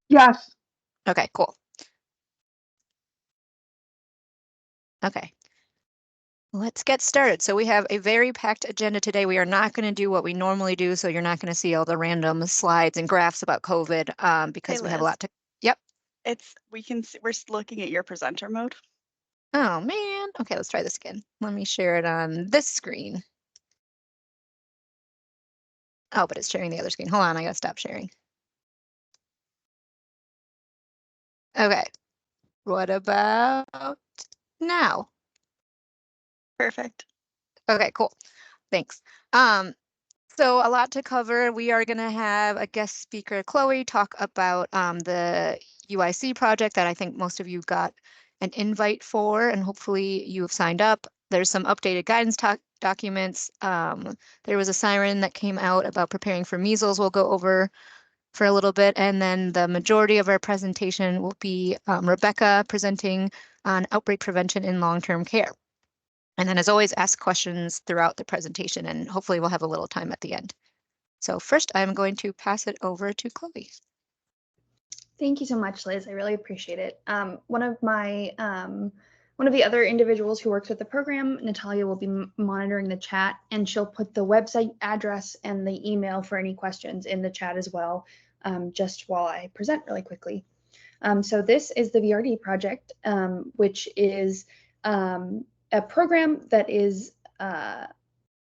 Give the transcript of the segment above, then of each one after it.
Yes. Okay, cool. Okay. Let's get started. So we have a very packed agenda today. We are not going to do what we normally do, so you're not going to see all the random slides and graphs about COVID because we have a lot to. Yep. We're looking at your presenter mode. Oh man. Okay, let's try this again. Let me share it on this screen. Oh, but it's sharing the other screen. Hold on, I gotta stop sharing. Okay. What about now? Perfect. Okay, cool. Thanks. So a lot to cover. We are going to have a guest speaker, Chloe, talk about the UIC project that I think most of you got an invite for, and hopefully you have signed up. There's some updated guidance documents. There was a siren that came out about preparing for measles. We'll go over for a little bit, and then the majority of our presentation will be Rebecca presenting on outbreak prevention in long-term care. And then as always, ask questions throughout the presentation, and hopefully we'll have a little time at the end. So first, I'm going to pass it over to Chloe. Thank you so much, Liz. I really appreciate it. One of the other individuals who works with the program, Natalia, will be monitoring the chat, and she'll put the website address and the email for any questions in the chat as well, just while I present really quickly. So this is the VRD project, which is a program that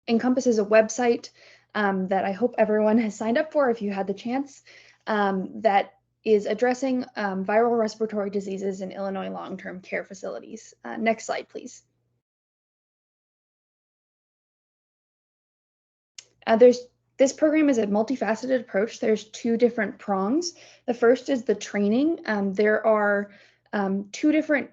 encompasses a website that I hope everyone has signed up for if you had the chance, that is addressing viral respiratory diseases in Illinois long-term care facilities. Next slide, please. This program is a multifaceted approach. There's two different prongs. The first is the training. There are two different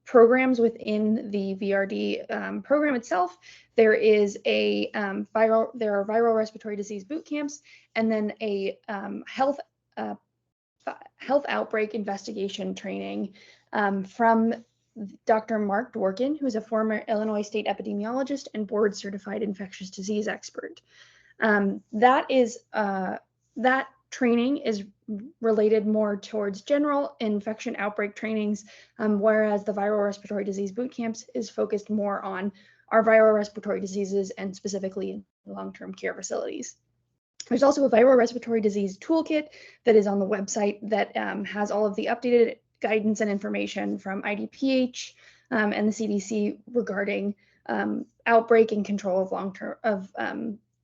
programs within the VRD program itself. There is there are viral respiratory disease boot camps, and then a health outbreak investigation training from Dr. Mark Dworkin, who is a former Illinois state epidemiologist and board certified infectious disease expert. That training is related more towards general infection outbreak trainings, whereas the viral respiratory disease boot camps is focused more on our viral respiratory diseases and specifically long-term care facilities. There's also a viral respiratory disease toolkit that is on the website that has all of the updated guidance and information from CDPH and the CDC regarding outbreak and control of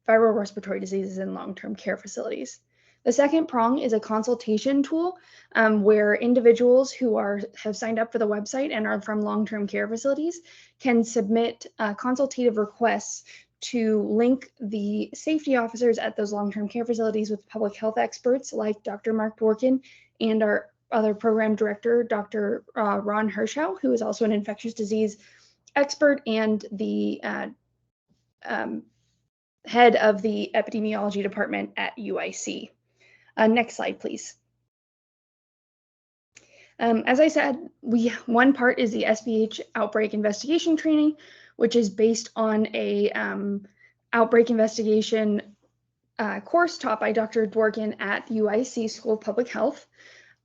viral respiratory diseases in long-term care facilities. The second prong is a consultation tool where individuals who have signed up for the website and are from long-term care facilities can submit consultative requests to link the safety officers at those long-term care facilities with public health experts like Dr. Mark Dworkin and our other program director, Dr. Ron Hirschau, who is also an infectious disease expert and the head of the epidemiology department at UIC. Next slide, please. As I said, one part is the SPH outbreak investigation training, which is based on a outbreak investigation course taught by Dr. Dworkin at UIC School of Public Health.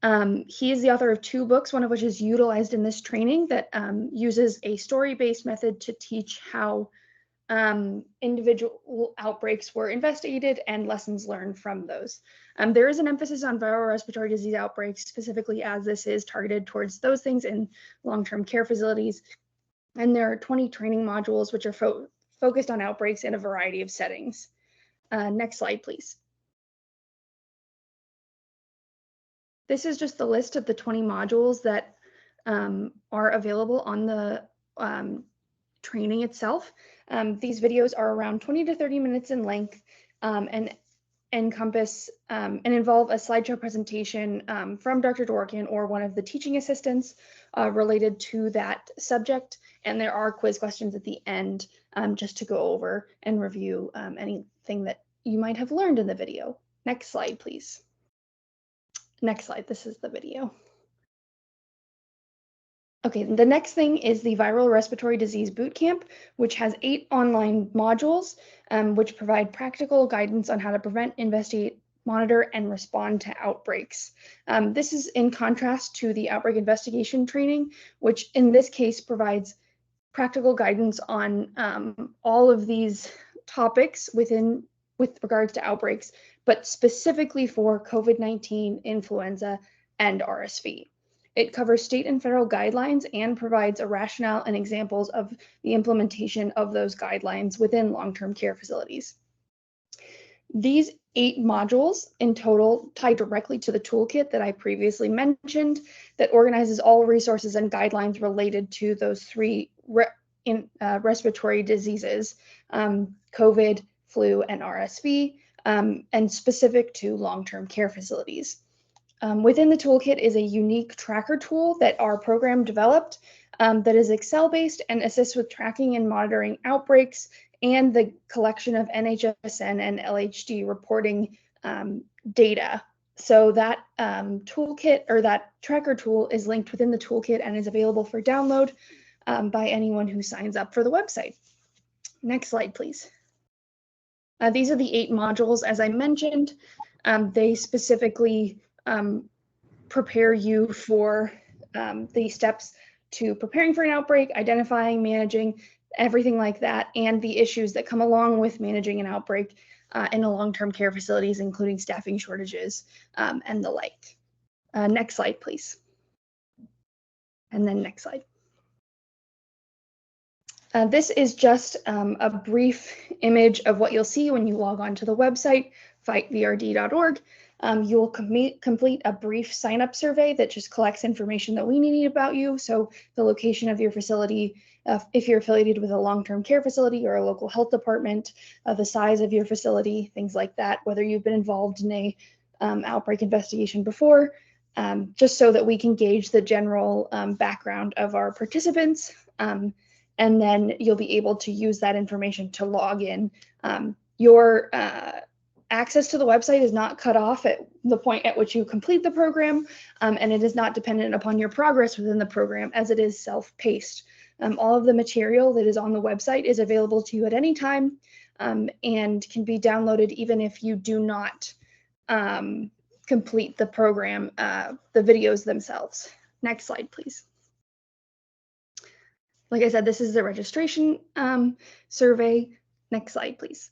He is the author of two books, one of which is utilized in this training that uses a story-based method to teach how individual outbreaks were investigated and lessons learned from those. There is an emphasis on viral respiratory disease outbreaks, specifically as this is targeted towards those things in long-term care facilities. And there are 20 training modules which are focused on outbreaks in a variety of settings. Next slide, please. This is just the list of the 20 modules that are available on the training itself. These videos are around 20 to 30 minutes in length and encompass and involve a slideshow presentation from Dr. Dworkin or one of the teaching assistants related to that subject. And there are quiz questions at the end just to go over and review anything that you might have learned in the video. Next slide, please. Next slide, this is the video. Okay, the next thing is the Viral Respiratory Disease Bootcamp, which has 8 online modules, which provide practical guidance on how to prevent, investigate, monitor, and respond to outbreaks. This is in contrast to the outbreak investigation training, which in this case provides practical guidance on all of these topics with regards to outbreaks, but specifically for COVID-19, influenza, and RSV. It covers state and federal guidelines and provides a rationale and examples of the implementation of those guidelines within long-term care facilities. These 8 modules in total tie directly to the toolkit that I previously mentioned that organizes all resources and guidelines related to those 3 respiratory diseases, COVID, flu, and RSV, and specific to long-term care facilities. Within the toolkit is a unique tracker tool that our program developed that is Excel-based and assists with tracking and monitoring outbreaks and the collection of NHSN and LHD reporting data. So that toolkit, or that tracker tool, is linked within the toolkit and is available for download by anyone who signs up for the website. Next slide, please. These are the 8 modules, as I mentioned. They specifically prepare you for the steps to preparing for an outbreak, identifying, managing, everything like that, and the issues that come along with managing an outbreak in the long-term care facilities, including staffing shortages and the like. Next slide, please. And then next slide. This is just a brief image of what you'll see when you log on to the website, fightvrd.org. You will complete a brief sign-up survey that just collects information that we need about you. So the location of your facility, if you're affiliated with a long-term care facility or a local health department, the size of your facility, things like that, whether you've been involved in a outbreak investigation before, just so that we can gauge the general background of our participants. And then you'll be able to use that information to log in. Your access to the website is not cut off at the point at which you complete the program, and it is not dependent upon your progress within the program, as it is self-paced. All of the material that is on the website is available to you at any time and can be downloaded even if you do not complete the program, the videos themselves. Next slide, please. Like I said, this is the registration survey. Next slide, please.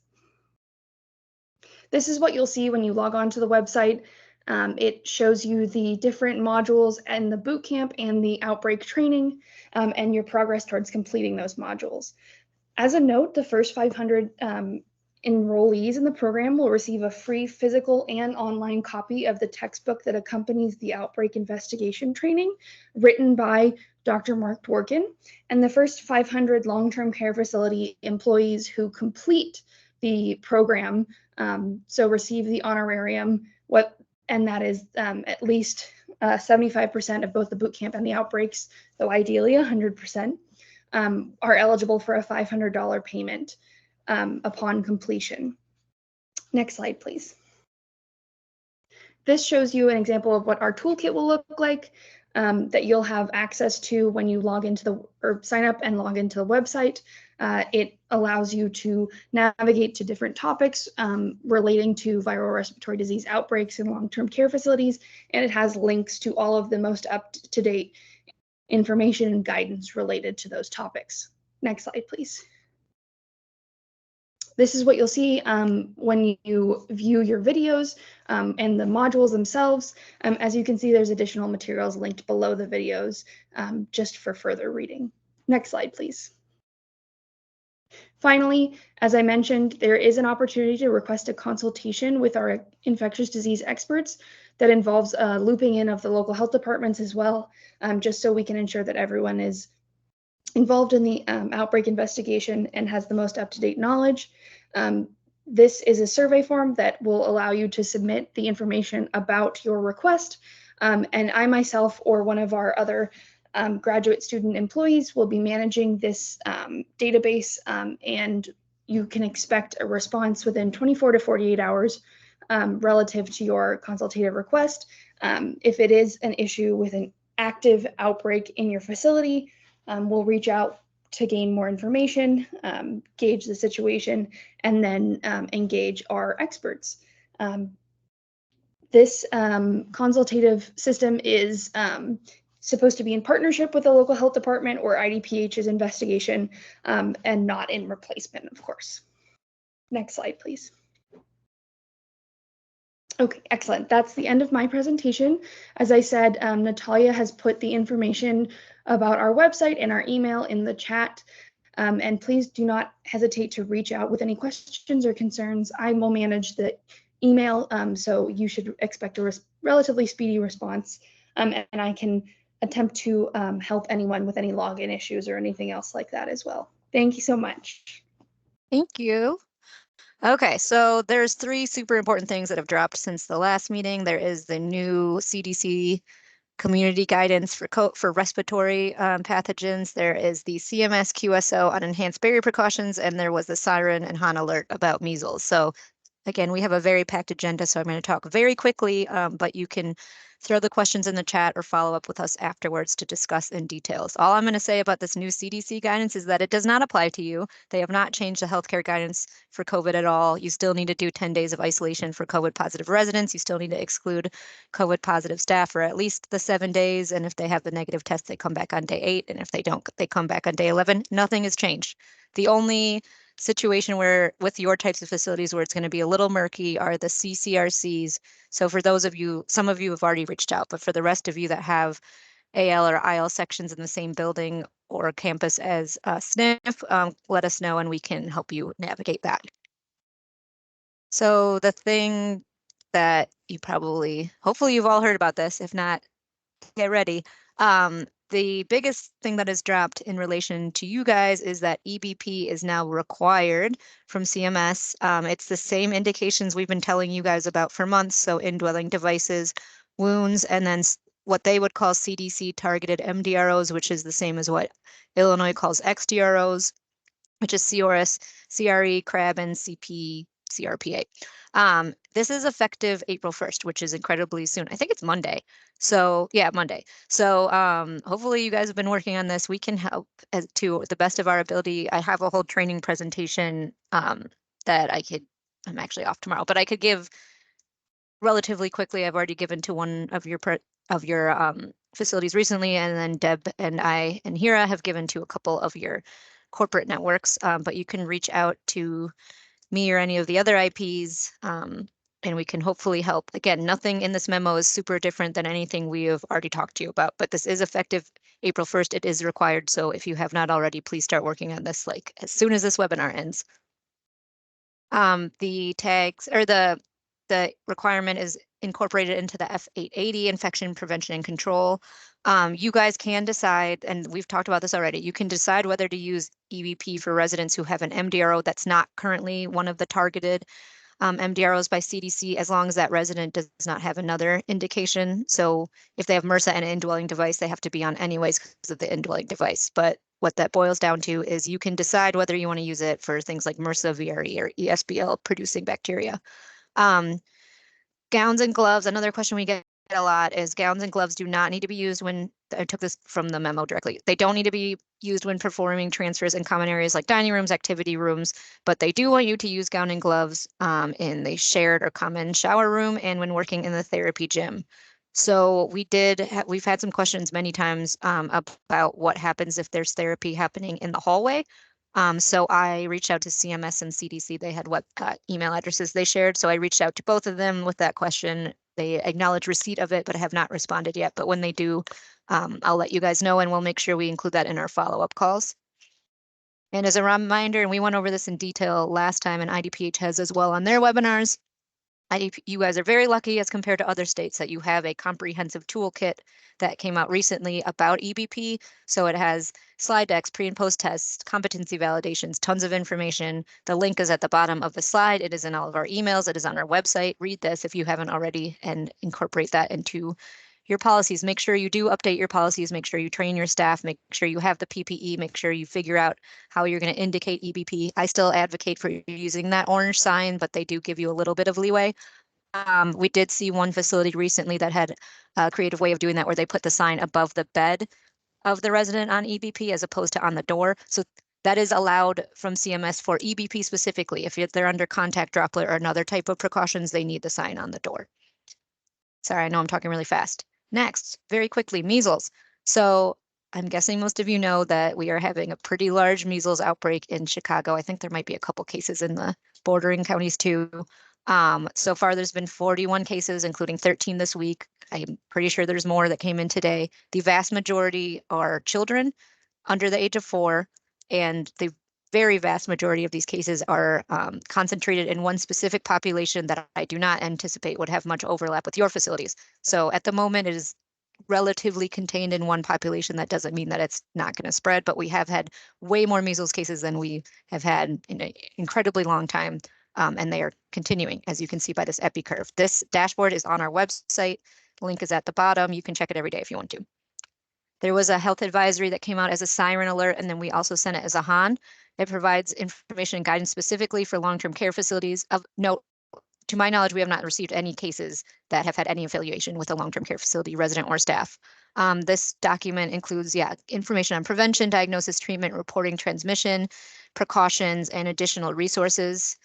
This is what you'll see when you log on to the website. It shows you the different modules and the boot camp and the outbreak training and your progress towards completing those modules. As a note, the first 500 enrollees in the program will receive a free physical and online copy of the textbook that accompanies the outbreak investigation training, written by Dr. Mark Dworkin. And the first 500 long-term care facility employees who complete the program, so receive the honorarium, and that is at least 75% of both the boot camp and the outbreaks, though ideally 100%, are eligible for a $500 payment upon completion. Next slide, please. This shows you an example of what our toolkit will look like that you'll have access to when you log into or sign up and log into the website. It allows you to navigate to different topics relating to viral respiratory disease outbreaks in long-term care facilities, and it has links to all of the most up-to-date information and guidance related to those topics. Next slide, please. This is what you'll see when you view your videos and the modules themselves. As you can see, there's additional materials linked below the videos just for further reading. Next slide, please. Finally, as I mentioned, there is an opportunity to request a consultation with our infectious disease experts that involves looping in of the local health departments as well, just so we can ensure that everyone is involved in the outbreak investigation and has the most up-to-date knowledge. This is a survey form that will allow you to submit the information about your request, and I myself or one of our other graduate student employees will be managing this database, and you can expect a response within 24 to 48 hours relative to your consultative request. If it is an issue with an active outbreak in your facility, we'll reach out to gain more information, gauge the situation, and then engage our experts. This consultative system is supposed to be in partnership with the local health department or IDPH's investigation, and not in replacement, of course. Next slide, please. Okay, excellent. That's the end of my presentation. As I said, Natalia has put the information about our website and our email in the chat. And please do not hesitate to reach out with any questions or concerns. I will manage the email, so you should expect a relatively speedy response. And I can attempt to help anyone with any login issues or anything else like that as well. Thank you so much. Thank you. Okay, so there's 3 super important things that have dropped since the last meeting. There is the new CDC community guidance for respiratory pathogens. There is the CMS QSO on enhanced barrier precautions, and there was the siren and HAN alert about measles. So again, we have a very packed agenda, so I'm going to talk very quickly, but you can throw the questions in the chat or follow up with us afterwards to discuss in details. All I'm going to say about this new CDC guidance is that it does not apply to you. They have not changed the healthcare guidance for COVID at all. You still need to do 10 days of isolation for COVID positive residents. You still need to exclude COVID positive staff for at least the 7 days. And if they have the negative test, they come back on day 8. And if they don't, they come back on day 11. Nothing has changed. The only situation where with your types of facilities where it's going to be a little murky are the CCRCs. So for those of you, some of you have already reached out, but for the rest of you that have AL or IL sections in the same building or campus as SNF, let us know and we can help you navigate that. So the thing that you probably, hopefully you've all heard about this. If not, get ready. The biggest thing that has dropped in relation to you guys is that EBP is now required from CMS. It's the same indications we've been telling you guys about for months. So indwelling devices, wounds, and then what they would call CDC targeted MDROs, which is the same as what Illinois calls XDROs, which is CRS, CRE, CRAB, and CP, CRPA. This is effective April 1st, which is incredibly soon. I think it's Monday. So yeah, Monday. So hopefully you guys have been working on this. We can help to the best of our ability. I have a whole training presentation that I'm actually off tomorrow, but I could give relatively quickly. I've already given to one of your facilities recently, and then Deb and I and Hira have given to a couple of your corporate networks, but you can reach out to me or any of the other IPs, and we can hopefully help. Again, nothing in this memo is super different than anything we have already talked to you about, but this is effective April 1st. It is required. So if you have not already, please start working on this like as soon as this webinar ends. The tags or the requirement is incorporated into the F880 infection prevention and control. You guys can decide, and we've talked about this already, you can decide whether to use EBP for residents who have an MDRO that's not currently one of the targeted MDROs by CDC, as long as that resident does not have another indication. So if they have MRSA and an indwelling device, they have to be on anyways because of the indwelling device. But what that boils down to is you can decide whether you want to use it for things like MRSA, VRE, or ESBL producing bacteria. Gowns and gloves, another question we get a lot is gowns and gloves do not need to be used when, I took this from the memo directly, they don't need to be used when performing transfers in common areas like dining rooms, activity rooms, but they do want you to use gown and gloves in the shared or common shower room and when working in the therapy gym. So we've had some questions many times about what happens if there's therapy happening in the hallway. So I reached out to CMS and CDC. They had what email addresses they shared. So I reached out to both of them with that question. They acknowledge receipt of it, but have not responded yet. But when they do, I'll let you guys know and we'll make sure we include that in our follow-up calls. And as a reminder, and we went over this in detail last time, and IDPH has as well on their webinars, you guys are very lucky as compared to other states that you have a comprehensive toolkit that came out recently about EBP. So it has slide decks, pre and post tests, competency validations, tons of information. The link is at the bottom of the slide. It is in all of our emails. It is on our website. Read this if you haven't already and incorporate that into your policies. Make sure you do update your policies. Make sure you train your staff. Make sure you have the PPE. Make sure you figure out how you're going to indicate EBP. I still advocate for using that orange sign, but they do give you a little bit of leeway. We did see one facility recently that had a creative way of doing that where they put the sign above the bed of the resident on EBP as opposed to on the door. So that is allowed from CMS for EBP specifically. If they're under contact droplet or another type of precautions, they need the sign on the door. Sorry, I know I'm talking really fast. Next, very quickly, measles. So I'm guessing most of you know that we are having a pretty large measles outbreak in Chicago. I think there might be a couple cases in the bordering counties too. So far, there's been 41 cases, including 13 this week. I'm pretty sure there's more that came in today. The vast majority are children under the age of 4, and the very vast majority of these cases are concentrated in one specific population that I do not anticipate would have much overlap with your facilities. So at the moment, it is relatively contained in one population. That doesn't mean that it's not going to spread, but we have had way more measles cases than we have had in an incredibly long time. And they are continuing, as you can see by this epi curve. This dashboard is on our website. The link is at the bottom. You can check it every day if you want to. There was a health advisory that came out as a siren alert, and then we also sent it as a HAN. It provides information and guidance specifically for long-term care facilities. Of note, to my knowledge, we have not received any cases that have had any affiliation with a long-term care facility, resident or staff. This document includes, information on prevention, diagnosis, treatment, reporting, transmission, precautions, and additional resources.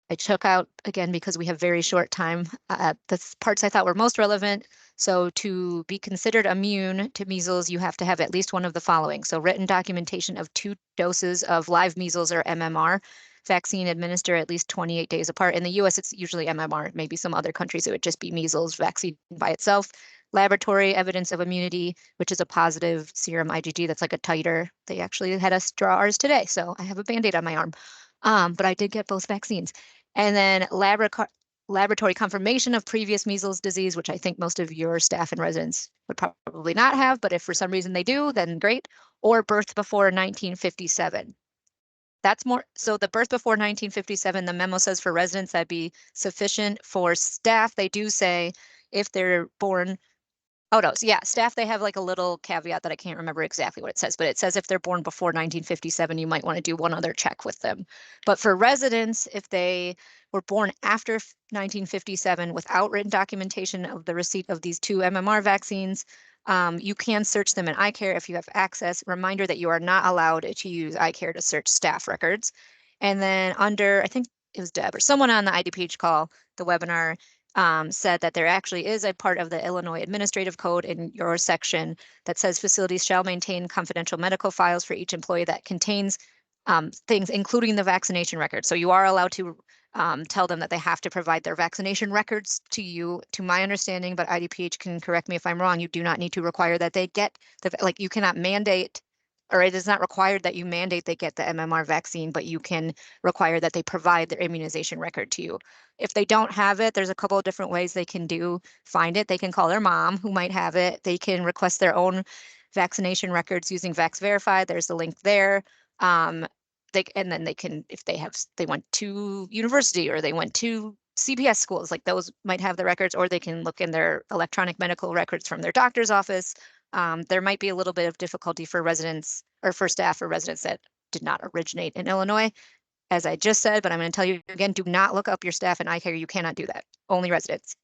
I took out, again, because we have very short time, the parts I thought were most relevant. So to be considered immune to measles, you have to have at least one of the following. So written documentation of 2 doses of live measles or MMR vaccine administered at least 28 days apart. In the US, it's usually MMR. Maybe some other countries, it would just be measles vaccine by itself. Laboratory evidence of immunity, which is a positive serum IgG. That's like a titer. They actually had us draw ours today. So I have a Band-Aid on my arm. But I did get both vaccines. And then laboratory confirmation of previous measles disease, which I think most of your staff and residents would probably not have, but if for some reason they do, then great. Or birth before 1957. That's more, so the birth before 1957, the memo says for residents that'd be sufficient. For staff, they do say if they're born. Oh, no. So yeah, staff, they have like a little caveat that I can't remember exactly what it says, but it says if they're born before 1957, you might want to do one other check with them. But for residents, if they were born after 1957 without written documentation of the receipt of these 2 MMR vaccines, you can search them in iCare if you have access. Reminder that you are not allowed to use iCare to search staff records. And then under, I think it was Deb or someone on the IDPH call, the webinar, said that there actually is a part of the Illinois Administrative Code in your section that says facilities shall maintain confidential medical files for each employee that contains things, including the vaccination record. So you are allowed to tell them that they have to provide their vaccination records to you, to my understanding, but IDPH can correct me if I'm wrong. You do not need to require that they get like you cannot mandate, or it is not required that you mandate they get the MMR vaccine, but you can require that they provide their immunization record to you. If they don't have it, there's a couple of different ways they can find it. They can call their mom who might have it. They can request their own vaccination records using VaxVerify. There's the link there. And then they can, if they went to university or they went to CPS schools, like those might have the records, or they can look in their electronic medical records from their doctor's office. There might be a little bit of difficulty for residents or for staff or residents that did not originate in Illinois, as I just said, but I'm going to tell you again, do not look up your staff in iCare. You cannot do that. Only residents.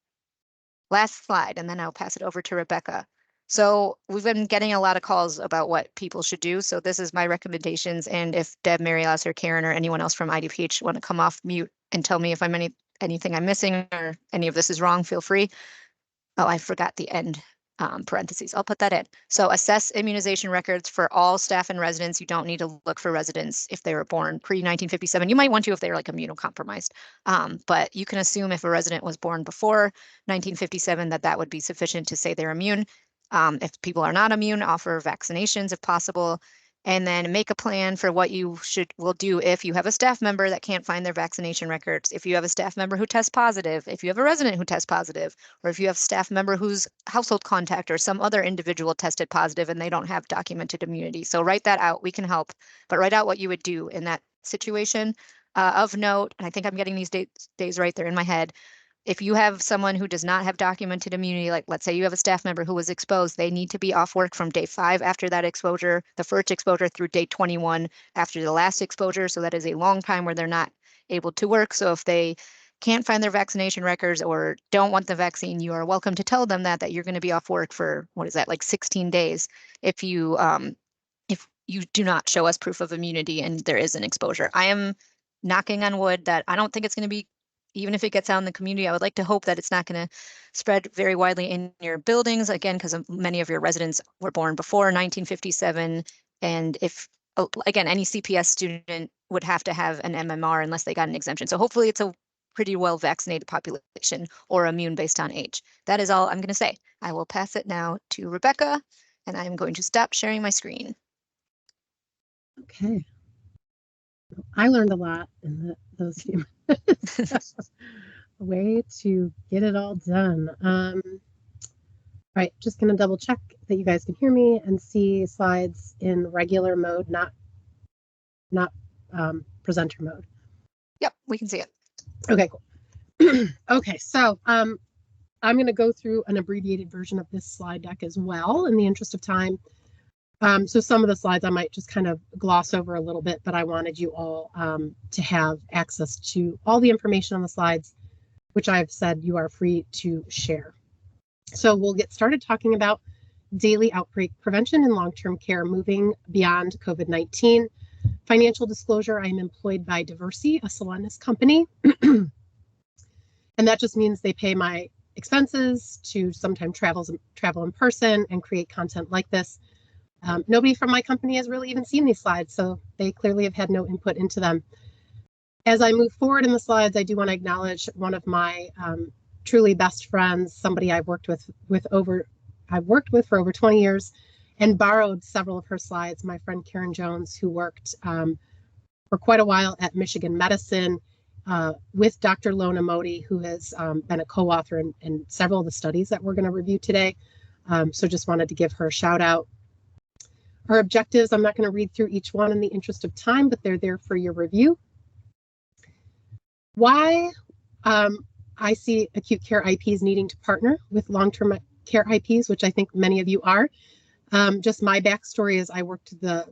Last slide, and then I'll pass it over to Rebecca. So we've been getting a lot of calls about what people should do. So this is my recommendations. And if Deb, Mary Alice, or Karen, or anyone else from IDPH want to come off mute and tell me if I'm anything I'm missing or any of this is wrong, feel free. Oh, I forgot the end parentheses. I'll put that in. So assess immunization records for all staff and residents. You don't need to look for residents if they were born pre-1957. You might want to if they're like immunocompromised, but you can assume if a resident was born before 1957 that would be sufficient to say they're immune. If people are not immune, offer vaccinations if possible, and then make a plan for what you will do if you have a staff member that can't find their vaccination records, if you have a staff member who tests positive, if you have a resident who tests positive, or if you have a staff member whose household contact or some other individual tested positive and they don't have documented immunity. So write that out. We can help, but write out what you would do in that situation. Of note, and I think I'm getting these days right there in my head, if you have someone who does not have documented immunity, like let's say you have a staff member who was exposed, they need to be off work from day 5 after that exposure, the first exposure, through day 21 after the last exposure. So that is a long time where they're not able to work. So if they can't find their vaccination records or don't want the vaccine, you are welcome to tell them that you're going to be off work for, what is that, like 16 days if you do not show us proof of immunity and there is an exposure. I am knocking on wood that I don't think it's going to be even if it gets out in the community, I would like to hope that it's not going to spread very widely in your buildings, again, because many of your residents were born before 1957. And if, again, any CPS student would have to have an MMR unless they got an exemption. So hopefully it's a pretty well vaccinated population or immune based on age. That is all I'm going to say. I will pass it now to Rebecca, and I'm going to stop sharing my screen. Okay. I learned a lot in those few minutes. A way to get it all done. All right, just going to double check that you guys can hear me and see slides in regular mode, not presenter mode. Yep, we can see it. Okay, cool. Okay, so I'm going to go through an abbreviated version of this slide deck as well in the interest of time. So some of the slides I might just kind of gloss over a little bit, but I wanted you all to have access to all the information on the slides, which I've said you are free to share. So we'll get started talking about daily outbreak prevention in long-term care, moving beyond COVID-19. Financial disclosure, I'm employed by Diversey, a Solenis company. And that just means they pay my expenses to sometimes travel in person and create content like this. Nobody from my company has really even seen these slides, so they clearly have had no input into them. As I move forward in the slides, I do want to acknowledge one of my truly best friends, somebody I've worked with for over 20 years, and borrowed several of her slides. My friend Karen Jones, who worked for quite a while at Michigan Medicine with Dr. Lona Modi, who has been a co-author in several of the studies that we're going to review today. So just wanted to give her a shout out. Our objectives, I'm not going to read through each one in the interest of time, but they're there for your review. Why I see acute care IPs needing to partner with long-term care IPs, which I think many of you are. Just my backstory is I worked the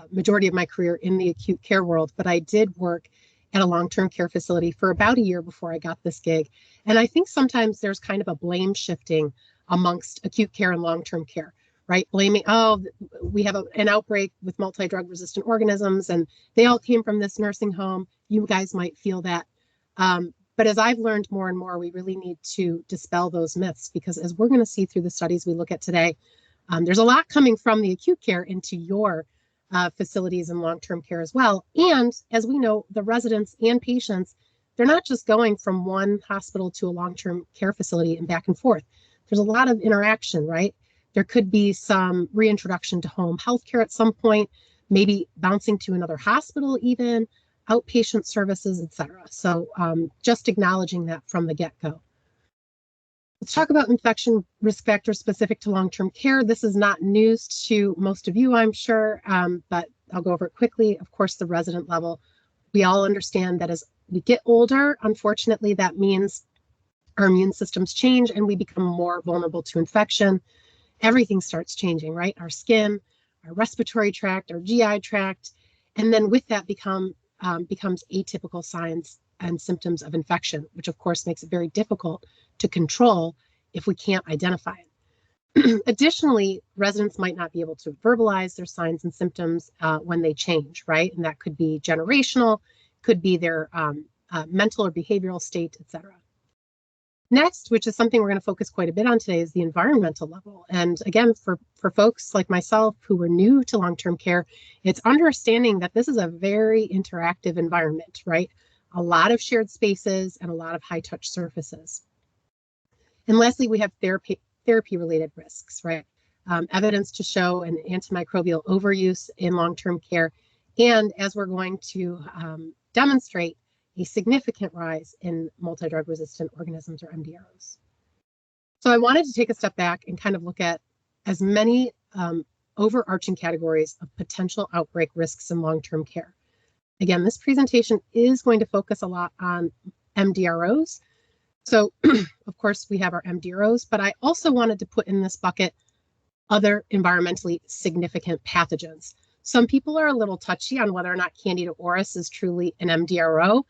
majority of my career in the acute care world, but I did work at a long-term care facility for about a year before I got this gig. And I think sometimes there's kind of a blame shifting amongst acute care and long-term care. Right? Blaming, oh, we have an outbreak with multi-drug resistant organisms and they all came from this nursing home. You guys might feel that. But as I've learned more and more, we really need to dispel those myths, because as we're going to see through the studies we look at today, there's a lot coming from the acute care into your facilities and long-term care as well. And as we know, the residents and patients, they're not just going from one hospital to a long-term care facility and back and forth. There's a lot of interaction, right? There could be some reintroduction to home healthcare at some point, maybe bouncing to another hospital even, outpatient services, etc. So just acknowledging that from the get-go. Let's talk about infection risk factors specific to long-term care. This is not news to most of you, I'm sure, but I'll go over it quickly. Of course, the resident level, we all understand that as we get older, unfortunately, that means our immune systems change and we become more vulnerable to infection. Everything starts changing, right? Our skin, our respiratory tract, our GI tract, and then with that becomes atypical signs and symptoms of infection, which of course makes it very difficult to control if we can't identify it. Additionally, residents might not be able to verbalize their signs and symptoms when they change, right? And that could be generational, could be their mental or behavioral state, etc. Next, which is something we're going to focus quite a bit on today, is the environmental level. And again, for folks like myself who were new to long-term care, it's understanding that this is a very interactive environment, right? A lot of shared spaces and a lot of high-touch surfaces. And lastly, we have therapy-related risks, right? Evidence to show an antimicrobial overuse in long-term care. And as we're going to demonstrate, a significant rise in multi-drug resistant organisms, or MDRs. So I wanted to take a step back and kind of look at as many overarching categories of potential outbreak risks in long-term care. Again, this presentation is going to focus a lot on MDROs. So of course we have our MDROs, but I also wanted to put in this bucket other environmentally significant pathogens. Some people are a little touchy on whether or not Candida auris is truly an MDRO.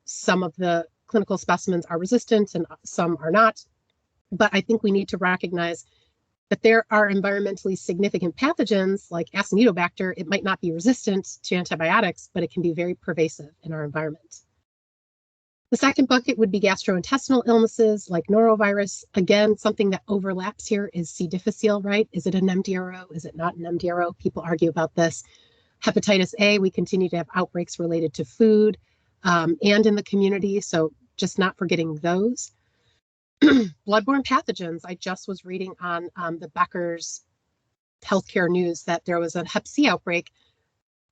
Some of the clinical specimens are resistant and some are not, but I think we need to recognize that there are environmentally significant pathogens like Acinetobacter. It might not be resistant to antibiotics, but it can be very pervasive in our environment. The second bucket would be gastrointestinal illnesses like norovirus. Again, something that overlaps here is C. difficile, right? Is it an MDRO? Is it not an MDRO? People argue about this. Hepatitis A, we continue to have outbreaks related to food and in the community, so just not forgetting those. Bloodborne pathogens. I just was reading on the Becker's healthcare news that there was a Hep C outbreak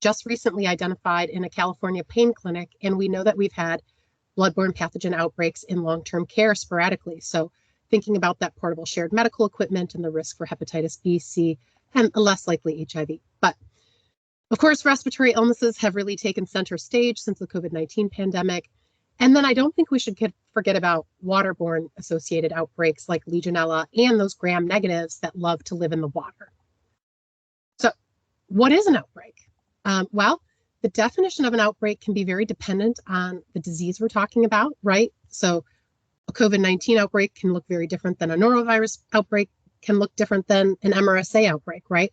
just recently identified in a California pain clinic, and we know that we've had bloodborne pathogen outbreaks in long-term care sporadically. So thinking about that portable shared medical equipment and the risk for hepatitis B, C, and less likely HIV. But of course, respiratory illnesses have really taken center stage since the COVID-19 pandemic. And then I don't think we should forget about waterborne associated outbreaks like Legionella and those gram negatives that love to live in the water. So what is an outbreak? Well, the definition of an outbreak can be very dependent on the disease we're talking about, right? So a COVID-19 outbreak can look very different than a norovirus outbreak, can look different than an MRSA outbreak, right?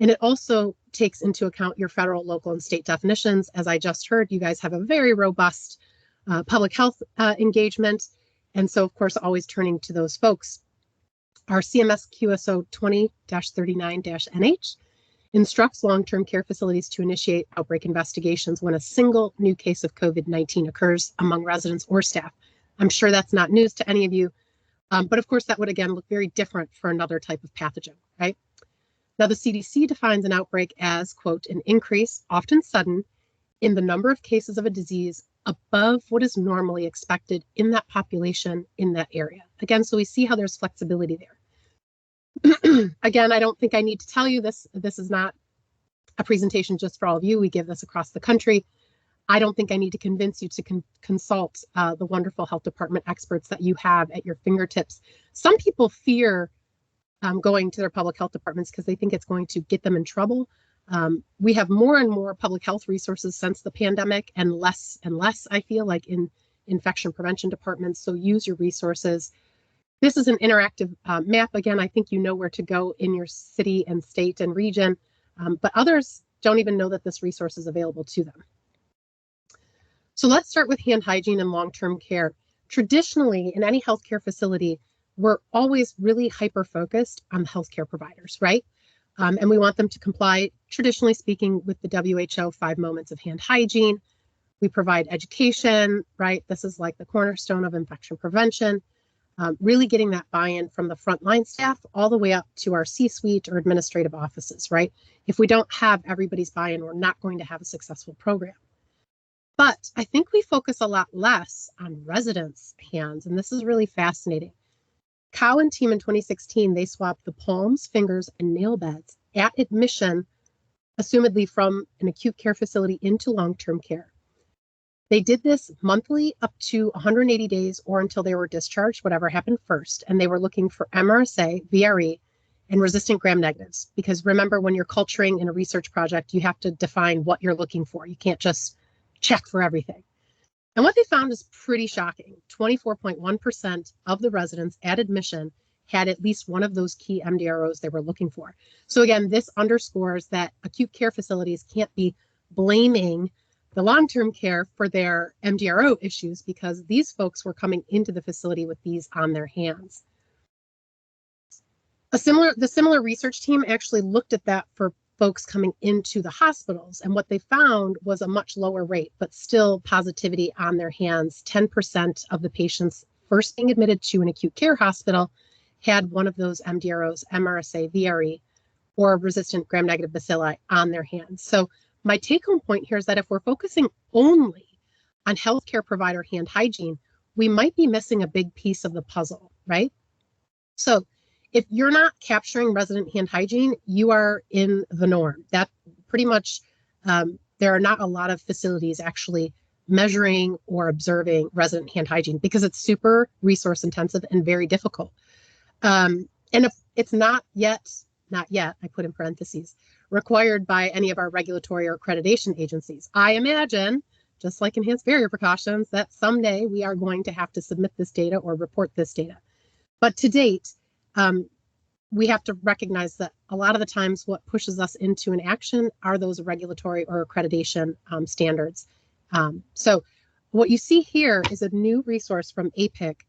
And it also takes into account your federal, local, and state definitions. As I just heard, you guys have a very robust public health engagement. And so, of course, always turning to those folks. Our CMS QSO 20-39-NH instructs long-term care facilities to initiate outbreak investigations when a single new case of COVID-19 occurs among residents or staff. I'm sure that's not news to any of you, but of course that would again look very different for another type of pathogen, right? Now the CDC defines an outbreak as, quote, an increase, often sudden, in the number of cases of a disease above what is normally expected in that population in that area. Again, so we see how there's flexibility there. Again, I don't think I need to tell you this. This is not a presentation just for all of you. We give this across the country. I don't think I need to convince you to consult the wonderful health department experts that you have at your fingertips. Some people fear going to their public health departments because they think it's going to get them in trouble. We have more and more public health resources since the pandemic and less, I feel like, in infection prevention departments. So use your resources. This is an interactive map. Again, I think you know where to go in your city and state and region, but others don't even know that this resource is available to them. So let's start with hand hygiene and long-term care. Traditionally, in any healthcare facility, we're always really hyper-focused on the healthcare providers, right? And we want them to comply, traditionally speaking, with the WHO 5 moments of hand hygiene. We provide education, right? This is like the cornerstone of infection prevention. Really getting that buy-in from the frontline staff all the way up to our C-suite or administrative offices, right? If we don't have everybody's buy-in, we're not going to have a successful program. But I think we focus a lot less on residents' hands, and this is really fascinating. Cow and team in 2016, they swapped the palms, fingers, and nail beds at admission, assumedly from an acute care facility into long-term care. They did this monthly up to 180 days or until they were discharged, whatever happened first. And they were looking for MRSA, VRE, and resistant gram negatives. Because remember, when you're culturing in a research project, you have to define what you're looking for. You can't just check for everything. And what they found is pretty shocking. 24.1% of the residents at admission had at least one of those key MDROs they were looking for. So again, this underscores that acute care facilities can't be blaming the long-term care for their MDRO issues because these folks were coming into the facility with these on their hands. The similar research team actually looked at that for folks coming into the hospitals, and what they found was a much lower rate, but still positivity on their hands. 10% of the patients first being admitted to an acute care hospital had one of those MDROs, MRSA, VRE, or resistant gram-negative bacilli on their hands. So my take-home point here is that if we're focusing only on healthcare provider hand hygiene, we might be missing a big piece of the puzzle, right? So if you're not capturing resident hand hygiene, you are in the norm. That pretty much, there are not a lot of facilities actually measuring or observing resident hand hygiene because it's super resource intensive and very difficult. And if it's not yet, I put in parentheses, required by any of our regulatory or accreditation agencies. I imagine, just like enhanced barrier precautions, that someday we are going to have to submit this data or report this data. But to date, we have to recognize that a lot of the times what pushes us into an action are those regulatory or accreditation standards. So what you see here is a new resource from APIC.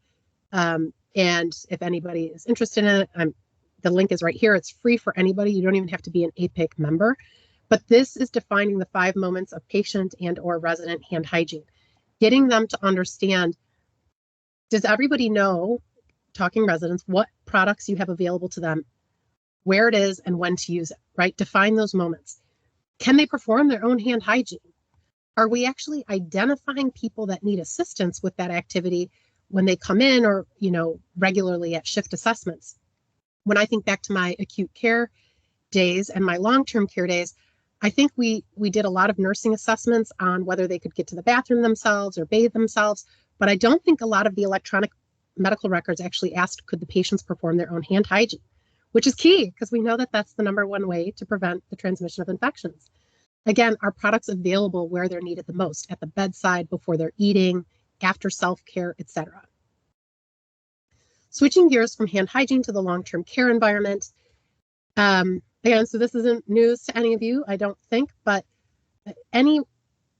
And if anybody is interested in it, the link is right here. It's free for anybody. You don't even have to be an APIC member. But this is defining the 5 moments of patient and or resident hand hygiene, getting them to understand, does everybody know, talking residents, what products you have available to them, where it is, and when to use it, right? Define those moments. Can they perform their own hand hygiene? Are we actually identifying people that need assistance with that activity when they come in, or, you know, regularly at shift assessments? When I think back to my acute care days and my long-term care days, I think we did a lot of nursing assessments on whether they could get to the bathroom themselves or bathe themselves, but I don't think a lot of the electronic medical records actually asked, could the patients perform their own hand hygiene, which is key because we know that that's the #1 way to prevent the transmission of infections. Again, are products available where they're needed the most, at the bedside, before they're eating, after self-care, etc. Switching gears from hand hygiene to the long-term care environment. Again, so this isn't news to any of you, I don't think, but any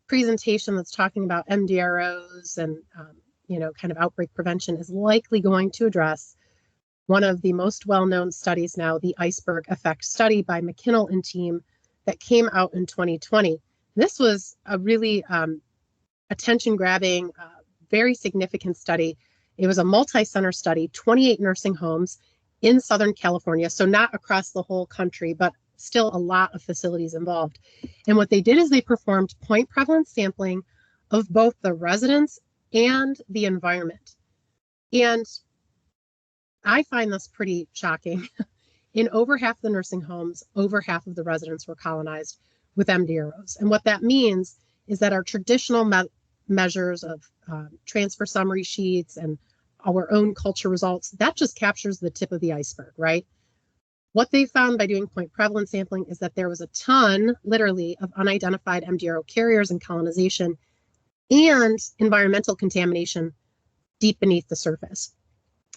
presentation that's talking about MDROs and you know, kind of outbreak prevention is likely going to address one of the most well-known studies now, the iceberg effect study by McKinnell and team that came out in 2020. This was a really attention-grabbing, very significant study. It was a multi-center study, 28 nursing homes in Southern California, so not across the whole country, but still a lot of facilities involved. And what they did is they performed point prevalence sampling of both the residents and the environment. And I find this pretty shocking. In over half the nursing homes, over half of the residents were colonized with MDROs. And what that means is that our traditional measures of transfer summary sheets and our own culture results, that just captures the tip of the iceberg, right? What they found by doing point prevalence sampling is that there was a ton, literally, of unidentified MDRO carriers and colonization and environmental contamination deep beneath the surface.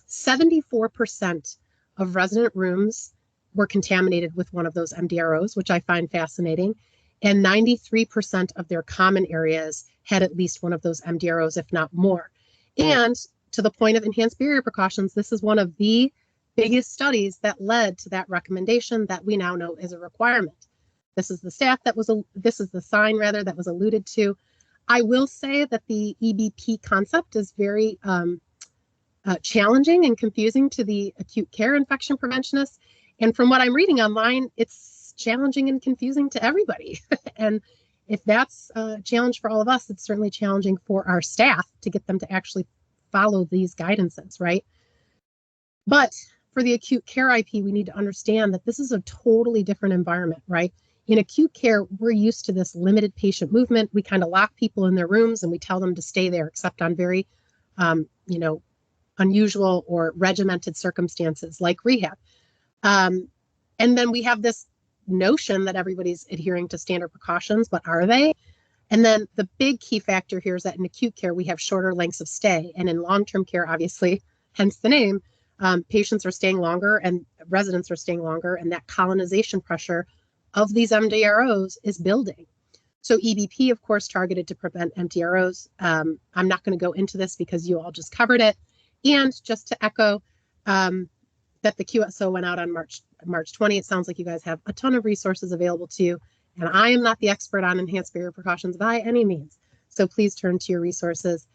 74% of resident rooms were contaminated with one of those MDROs, which I find fascinating. And 93% of their common areas had at least one of those MDROs, if not more. And to the point of enhanced barrier precautions, this is one of the biggest studies that led to that recommendation that we now know is a requirement. This is the sign that was alluded to. I will say that the EBP concept is very challenging and confusing to the acute care infection preventionists. And from what I'm reading online, it's challenging and confusing to everybody. And if that's a challenge for all of us, it's certainly challenging for our staff to get them to actually follow these guidances, right? But for the acute care IP, we need to understand that this is a totally different environment, right? In acute care, we're used to this limited patient movement. We kind of lock people in their rooms and we tell them to stay there, except on very, you know, unusual or regimented circumstances like rehab. And then we have this notion that everybody's adhering to standard precautions, but are they? And then the big key factor here is that in acute care, we have shorter lengths of stay. And in long-term care, obviously, hence the name, patients are staying longer and residents are staying longer, and that colonization pressure of these MDROs is building. So EBP, of course, targeted to prevent MDROs. I'm not going to go into this because you all just covered it. And just to echo that the QSO went out on March 20. It sounds like you guys have a ton of resources available to you. And I am not the expert on enhanced barrier precautions by any means. So please turn to your resources.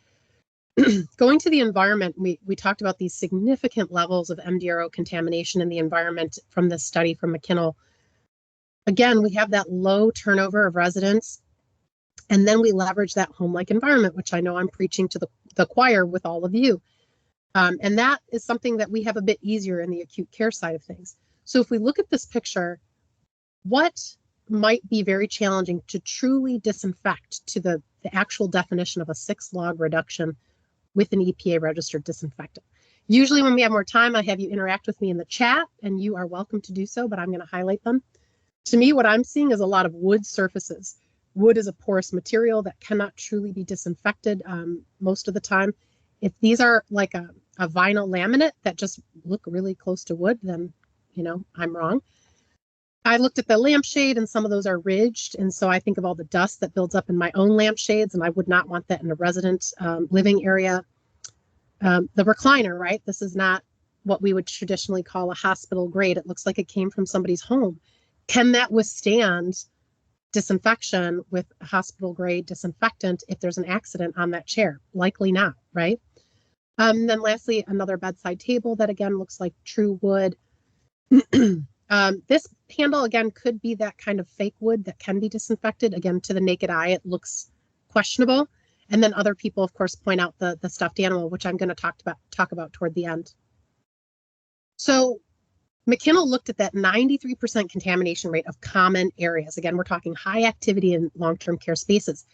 Going to the environment, we talked about these significant levels of MDRO contamination in the environment from this study from McKinnell. Again, we have that low turnover of residents, and then we leverage that home-like environment, which I know I'm preaching to the choir with all of you. And that is something that we have a bit easier in the acute care side of things. So if we look at this picture, what might be very challenging to truly disinfect to the actual definition of a 6-log reduction with an EPA registered disinfectant? Usually when we have more time, I have you interact with me in the chat, and you are welcome to do so, but I'm going to highlight them. To me, what I'm seeing is a lot of wood surfaces. Wood is a porous material that cannot truly be disinfected most of the time. If these are like a vinyl laminate that just look really close to wood, then, you know, I'm wrong. I looked at the lampshade, and some of those are ridged. And so I think of all the dust that builds up in my own lampshades, and I would not want that in a resident living area. The recliner, right? This is not what we would traditionally call a hospital grade. It looks like it came from somebody's home. Can that withstand disinfection with a hospital grade disinfectant if there's an accident on that chair? Likely not, right? Then lastly, another bedside table that again looks like true wood. This handle again could be that kind of fake wood that can be disinfected. Again, to the naked eye, it looks questionable. And then other people, of course, point out the stuffed animal, which I'm going to talk about toward the end. So McKinnell looked at that 93% contamination rate of common areas. Again, we're talking high activity in long-term care spaces.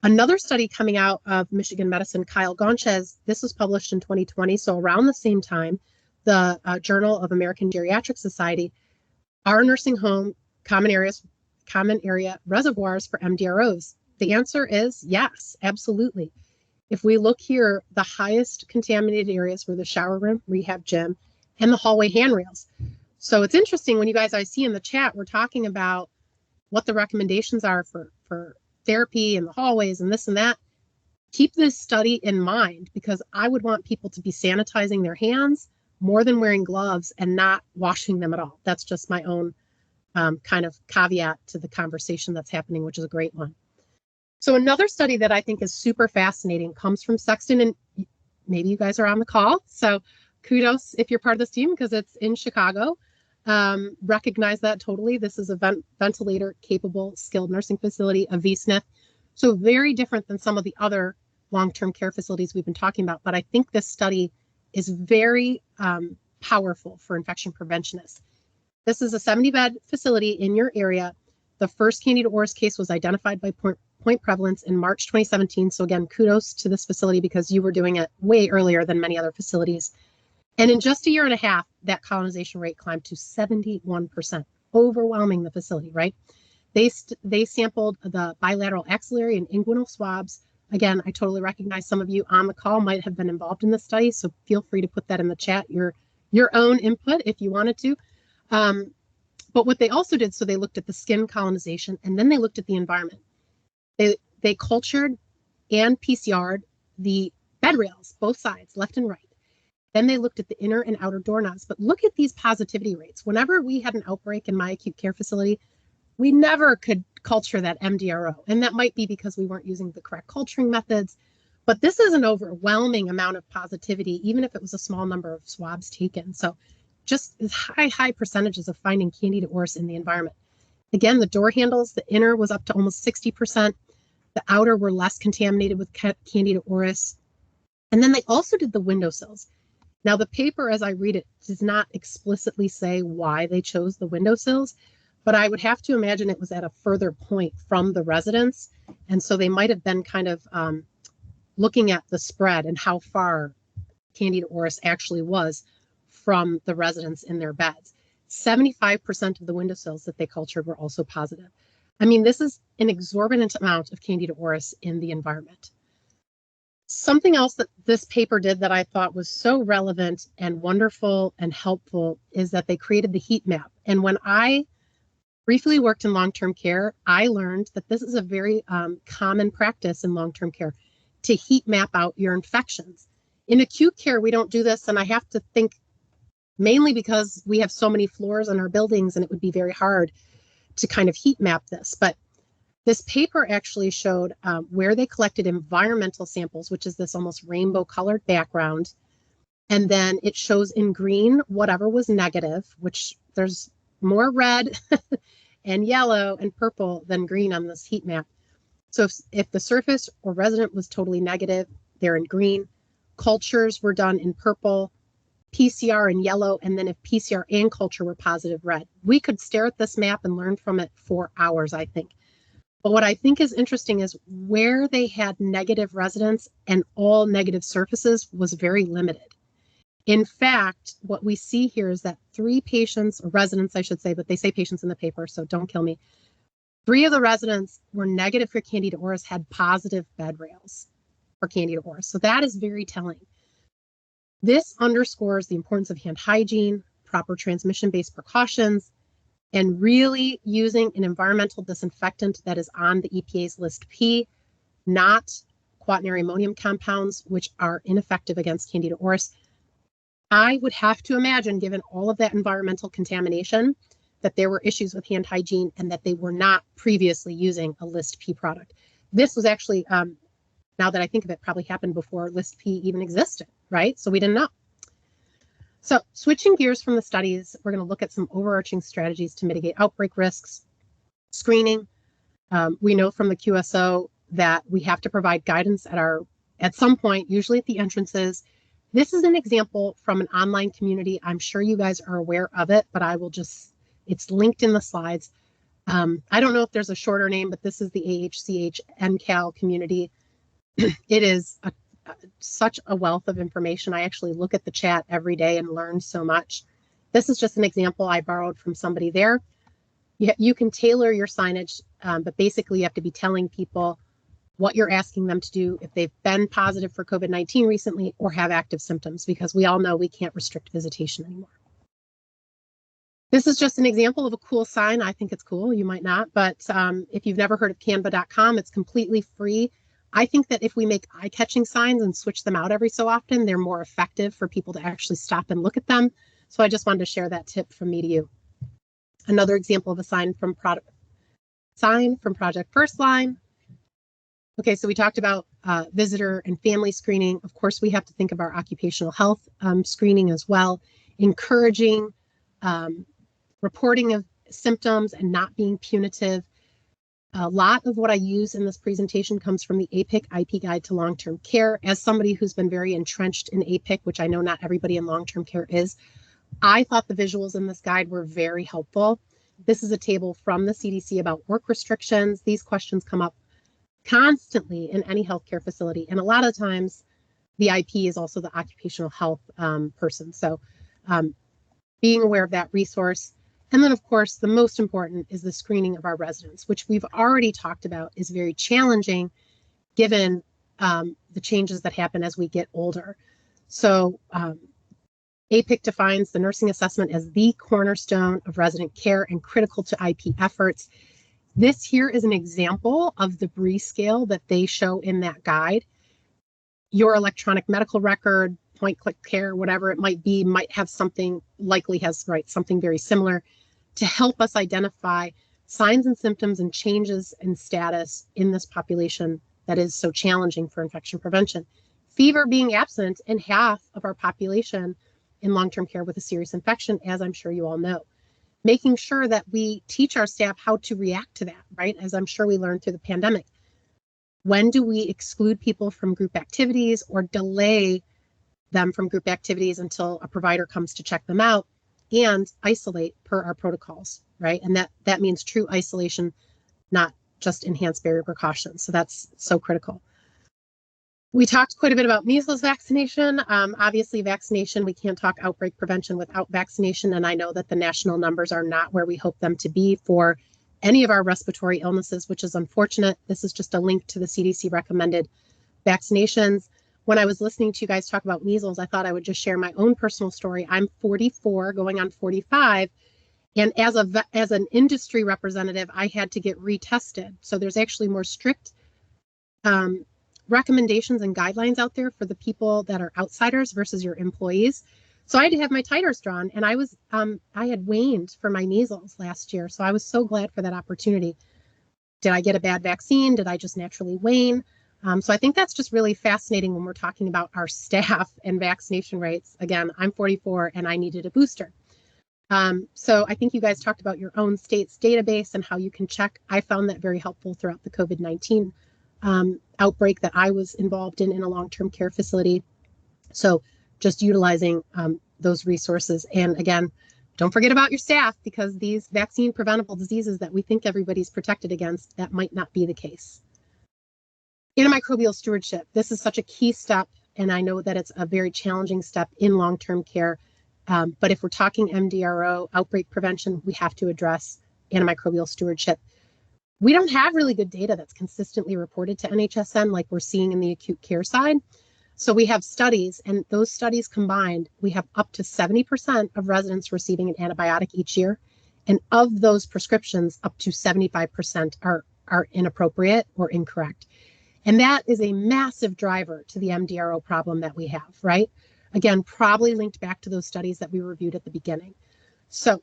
Another study coming out of Michigan Medicine, Kyle Gonchez, this was published in 2020, so around the same time, the Journal of American Geriatric Society, are nursing home common area reservoirs for MDROs? The answer is yes, absolutely. If we look here, the highest contaminated areas were the shower room, rehab gym, and the hallway handrails. So it's interesting when you guys, I see in the chat, we're talking about what the recommendations are for therapy in the hallways and this and that. Keep this study in mind, because I would want people to be sanitizing their hands more than wearing gloves and not washing them at all. That's just my own kind of caveat to the conversation that's happening, which is a great one. So another study that I think is super fascinating comes from Sexton, and maybe you guys are on the call. So kudos if you're part of this team, because it's in Chicago. Recognize that totally. This is a ventilator capable skilled nursing facility, a VSNF. So very different than some of the other long-term care facilities we've been talking about. But I think this study is very powerful for infection preventionists. This is a 70-bed facility in your area. The first Candida auris case was identified by point prevalence in March 2017. So again, kudos to this facility, because you were doing it way earlier than many other facilities. And in just a year and a half, that colonization rate climbed to 71%, overwhelming the facility, right? They sampled the bilateral axillary and inguinal swabs. Again, I totally recognize some of you on the call might have been involved in this study, so feel free to put that in the chat, your own input if you wanted to. But what they also did, so they looked at the skin colonization, and then they looked at the environment. They cultured and PCR'd the bed rails, both sides, left and right. Then they looked at the inner and outer doorknobs. But look at these positivity rates. Whenever we had an outbreak in my acute care facility, we never could culture that MDRO. And that might be because we weren't using the correct culturing methods. But this is an overwhelming amount of positivity, even if it was a small number of swabs taken. So just high percentages of finding Candida auris in the environment. Again, the door handles, the inner was up to almost 60%. The outer were less contaminated with Candida auris. And then they also did the windowsills. Now, the paper, as I read it, does not explicitly say why they chose the windowsills, but I would have to imagine it was at a further point from the residents. And so they might have been kind of looking at the spread and how far Candida auris actually was from the residents in their beds. 75% of the windowsills that they cultured were also positive. I mean, this is an exorbitant amount of Candida auris in the environment. Something else that this paper did that I thought was so relevant and wonderful and helpful is that they created the heat map. And when I briefly worked in long-term care, I learned that this is a very common practice in long-term care, to heat map out your infections. In acute care, we don't do this, and I have to think mainly because we have so many floors in our buildings and it would be very hard to kind of heat map this. But this paper actually showed where they collected environmental samples, which is this almost rainbow colored background. And then it shows in green whatever was negative, which there's more red and yellow and purple than green on this heat map. So if the surface or resident was totally negative, they're in green. Cultures were done in purple, PCR in yellow, and then if PCR and culture were positive, red. We could stare at this map and learn from it for hours, I think. But what I think is interesting is where they had negative residents and all negative surfaces was very limited. In fact, what we see here is that 3 patients, or residents, I should say, but they say patients in the paper, so don't kill me. 3 of the residents were negative for Candida auris, had positive bed rails for Candida auris. So that is very telling. This underscores the importance of hand hygiene, proper transmission-based precautions, and really using an environmental disinfectant that is on the EPA's list P, not quaternary ammonium compounds, which are ineffective against Candida auris. I would have to imagine, given all of that environmental contamination, that there were issues with hand hygiene and that they were not previously using a list P product. This was actually, now that I think of it, probably happened before list P even existed, right? So we didn't know. So switching gears from the studies, we're going to look at some overarching strategies to mitigate outbreak risks. Screening. We know from the QSO that we have to provide guidance at some point, usually at the entrances. This is an example from an online community. I'm sure you guys are aware of it, but I will just, it's linked in the slides. I don't know if there's a shorter name, but this is the AHCH NCAL community. It is such a wealth of information. I actually look at the chat every day and learn so much. This is just an example I borrowed from somebody there. You can tailor your signage, but basically you have to be telling people what you're asking them to do if they've been positive for COVID-19 recently or have active symptoms, because we all know we can't restrict visitation anymore. This is just an example of a cool sign. I think it's cool. You might not, but if you've never heard of canva.com, it's completely free. I think that if we make eye-catching signs and switch them out every so often, they're more effective for people to actually stop and look at them. So I just wanted to share that tip from me to you. Another example of a sign from Project First Line. Okay, so we talked about visitor and family screening. Of course, we have to think of our occupational health screening as well, encouraging reporting of symptoms and not being punitive. A lot of what I use in this presentation comes from the APIC IP Guide to Long-Term Care. As somebody who's been very entrenched in APIC, which I know not everybody in long-term care is, I thought the visuals in this guide were very helpful. This is a table from the CDC about work restrictions. These questions come up constantly in any healthcare facility. And a lot of times the IP is also the occupational health person. So being aware of that resource. And then, of course, the most important is the screening of our residents, which we've already talked about is very challenging given the changes that happen as we get older. So APIC defines the nursing assessment as the cornerstone of resident care and critical to IP efforts. This here is an example of the BRIE scale that they show in that guide. Your electronic medical record, point-click care, whatever it might be, might have something, likely has, right, something very similar to help us identify signs and symptoms and changes in status in this population that is so challenging for infection prevention. Fever being absent in half of our population in long-term care with a serious infection, as I'm sure you all know. Making sure that we teach our staff how to react to that, right? As I'm sure we learned through the pandemic. When do we exclude people from group activities or delay them from group activities until a provider comes to check them out, and isolate per our protocols, right? And that means true isolation, not just enhanced barrier precautions. So that's so critical. We talked quite a bit about measles vaccination. Obviously, vaccination, we can't talk outbreak prevention without vaccination. And I know that the national numbers are not where we hope them to be for any of our respiratory illnesses, which is unfortunate. This is just a link to the CDC recommended vaccinations. When I was listening to you guys talk about measles, I thought I would just share my own personal story. I'm 44, going on 45. And as an industry representative, I had to get retested. So there's actually more strict recommendations and guidelines out there for the people that are outsiders versus your employees. So I had to have my titers drawn, and I had waned for my measles last year. So I was so glad for that opportunity. Did I get a bad vaccine? Did I just naturally wane? So I think that's just really fascinating when we're talking about our staff and vaccination rates. Again, I'm 44 and I needed a booster. So I think you guys talked about your own state's database and how you can check. I found that very helpful throughout the COVID-19 outbreak that I was involved in a long-term care facility. So just utilizing those resources. And again, don't forget about your staff, because these vaccine preventable diseases that we think everybody's protected against, that might not be the case. Antimicrobial stewardship. This is such a key step, and I know that it's a very challenging step in long-term care. But if we're talking MDRO, outbreak prevention, we have to address antimicrobial stewardship. We don't have really good data that's consistently reported to NHSN like we're seeing in the acute care side. So we have studies, and those studies combined, we have up to 70% of residents receiving an antibiotic each year, And of those prescriptions, up to 75% are inappropriate or incorrect. And that is a massive driver to the MDRO problem that we have, right? Again, probably linked back to those studies that we reviewed at the beginning. So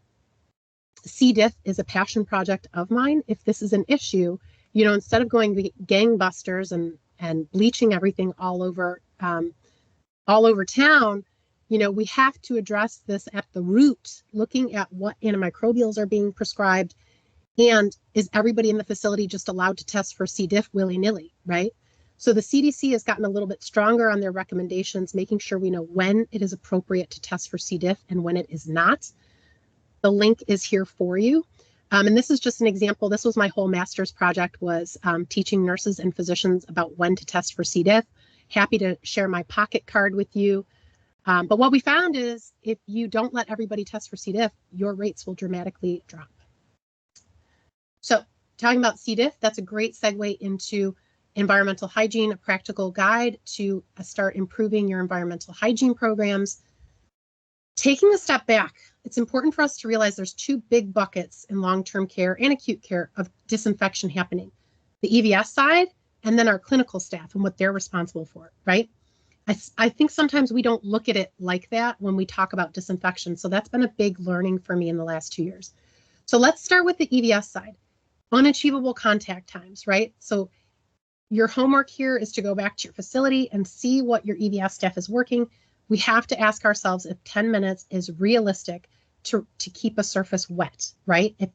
C. diff is a passion project of mine. If this is an issue, you know, instead of going gangbusters and bleaching everything all over town, you know, we have to address this at the root, looking at what antimicrobials are being prescribed, and is everybody in the facility just allowed to test for C. diff willy-nilly, right? So the CDC has gotten a little bit stronger on their recommendations, making sure we know when it is appropriate to test for C. diff and when it is not. The link is here for you. And this is just an example. This was my whole master's project, was teaching nurses and physicians about when to test for C. diff. Happy to share my pocket card with you. But what we found is if you don't let everybody test for C. diff, your rates will dramatically drop. So talking about C. diff, that's a great segue into environmental hygiene, a practical guide to start improving your environmental hygiene programs. Taking a step back, it's important for us to realize there's two big buckets in long-term care and acute care of disinfection happening. The EVS side, and then our clinical staff and what they're responsible for, right? I think sometimes we don't look at it like that when we talk about disinfection. So that's been a big learning for me in the last 2 years. So let's start with the EVS side. Unachievable contact times, right? So your homework here is to go back to your facility and see what your EVS staff is working. We have to ask ourselves if 10 minutes is realistic to keep a surface wet, right? If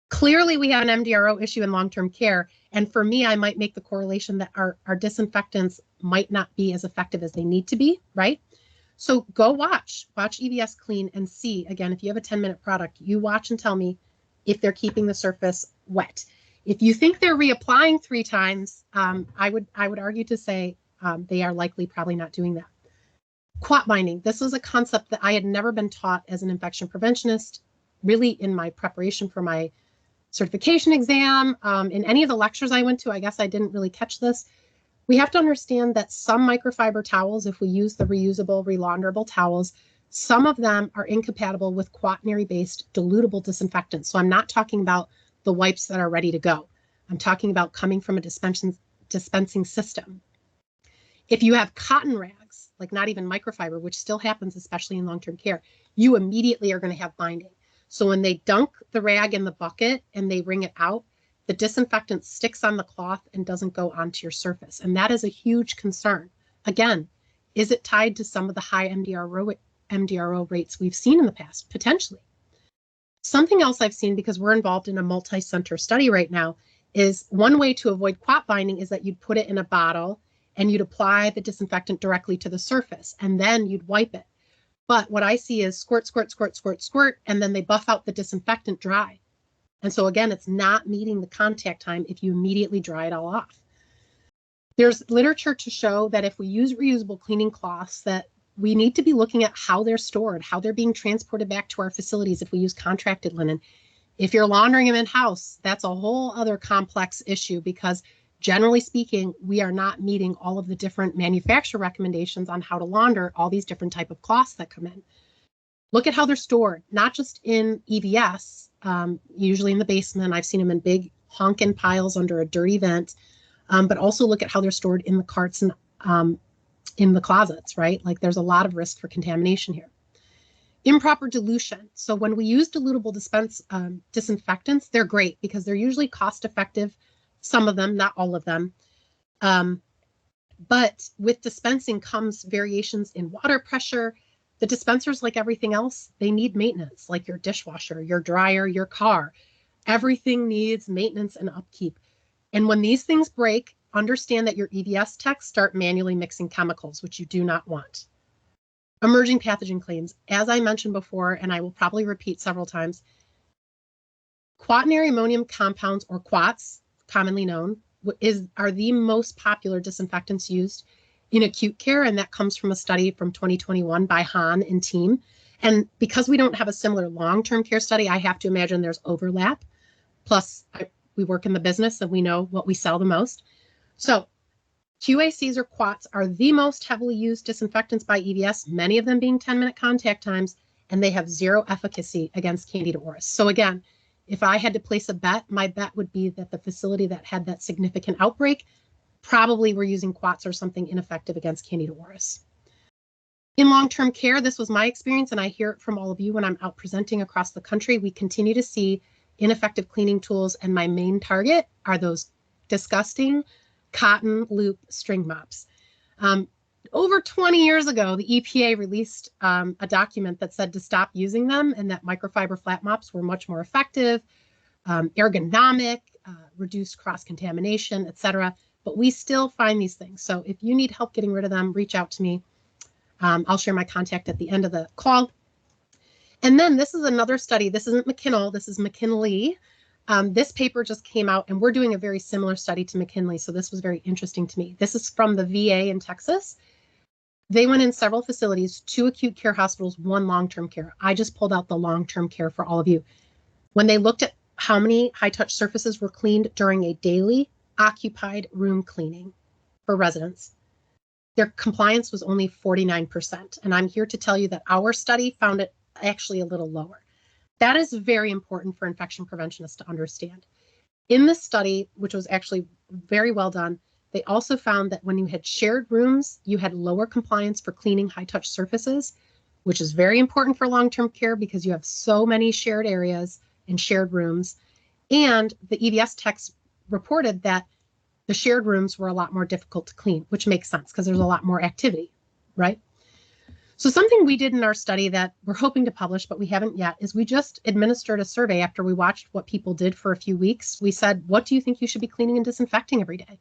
clearly we have an MDRO issue in long-term care, and for me, I might make the correlation that our disinfectants might not be as effective as they need to be, right? So go watch EVS clean and see, again, if you have a 10-minute product, you watch and tell me if they're keeping the surface wet. If you think they're reapplying 3 times, I would argue to say they are likely probably not doing that. Quat binding. This was a concept that I had never been taught as an infection preventionist, really in my preparation for my certification exam. In any of the lectures I went to, I guess I didn't really catch this. We have to understand that some microfiber towels, if we use the reusable, relaunderable towels, some of them are incompatible with quaternary-based dilutable disinfectants. So I'm not talking about the wipes that are ready to go. I'm talking about coming from a dispensing system. If you have cotton rags, like not even microfiber, which still happens, especially in long-term care, you immediately are going to have binding. So when they dunk the rag in the bucket and they wring it out, the disinfectant sticks on the cloth and doesn't go onto your surface. And that is a huge concern. Again, is it tied to some of the high MDRO rates we've seen in the past? Potentially. Something else I've seen, because we're involved in a multi-center study right now, is one way to avoid quat binding is that you'd put it in a bottle and you'd apply the disinfectant directly to the surface, and then you'd wipe it. But what I see is squirt, squirt, squirt, squirt, squirt, and then they buff out the disinfectant dry. And so again, it's not meeting the contact time if you immediately dry it all off. There's literature to show that if we use reusable cleaning cloths, that we need to be looking at how they're stored, how they're being transported back to our facilities if we use contracted linen. If you're laundering them in-house, that's a whole other complex issue, because generally speaking, we are not meeting all of the different manufacturer recommendations on how to launder all these different type of cloths that come in. Look at how they're stored, not just in EVS, usually in the basement. I've seen them in big honkin' piles under a dirty vent, but also look at how they're stored in the carts and in the closets, right? Like there's a lot of risk for contamination here. Improper dilution. So when we use dilutable disinfectants, they're great because they're usually cost effective. Some of them, not all of them. But with dispensing comes variations in water pressure. The dispensers, like everything else, they need maintenance, like your dishwasher, your dryer, your car. Everything needs maintenance and upkeep. And when these things break, understand that your EVS techs start manually mixing chemicals, which you do not want. Emerging pathogen claims. As I mentioned before, and I will probably repeat several times, quaternary ammonium compounds, or quats, commonly known, are the most popular disinfectants used in acute care, and that comes from a study from 2021 by Hahn and team. And because we don't have a similar long-term care study, I have to imagine there's overlap. Plus, we work in the business and we know what we sell the most. So QACs or quats are the most heavily used disinfectants by EVS, many of them being 10-minute contact times, and they have zero efficacy against Candida auris. So again, if I had to place a bet, my bet would be that the facility that had that significant outbreak probably were using quats or something ineffective against Candida auris. In long-term care, this was my experience, and I hear it from all of you when I'm out presenting across the country. We continue to see ineffective cleaning tools, and my main target are those disgusting cotton loop string mops. Over 20 years ago, the EPA released a document that said to stop using them and that microfiber flat mops were much more effective, ergonomic, reduced cross-contamination, etc. But we still find these things. So if you need help getting rid of them, reach out to me. I'll share my contact at the end of the call. And then this is another study. This isn't McKinnell, this is McKinley. This paper just came out, and we're doing a very similar study to McKinley. So this was very interesting to me. This is from the VA in Texas. They went in several facilities, 2 acute care hospitals, 1 long-term care. I just pulled out the long-term care for all of you. When they looked at how many high-touch surfaces were cleaned during a daily occupied room cleaning for residents, their compliance was only 49%. And I'm here to tell you that our study found it actually a little lower. That is very important for infection preventionists to understand. In this study, which was actually very well done, they also found that when you had shared rooms, you had lower compliance for cleaning high-touch surfaces, which is very important for long-term care because you have so many shared areas and shared rooms. And the EVS techs reported that the shared rooms were a lot more difficult to clean, which makes sense because there's a lot more activity, right? So something we did in our study that we're hoping to publish, but we haven't yet, is we just administered a survey after we watched what people did for a few weeks. We said, what do you think you should be cleaning and disinfecting every day?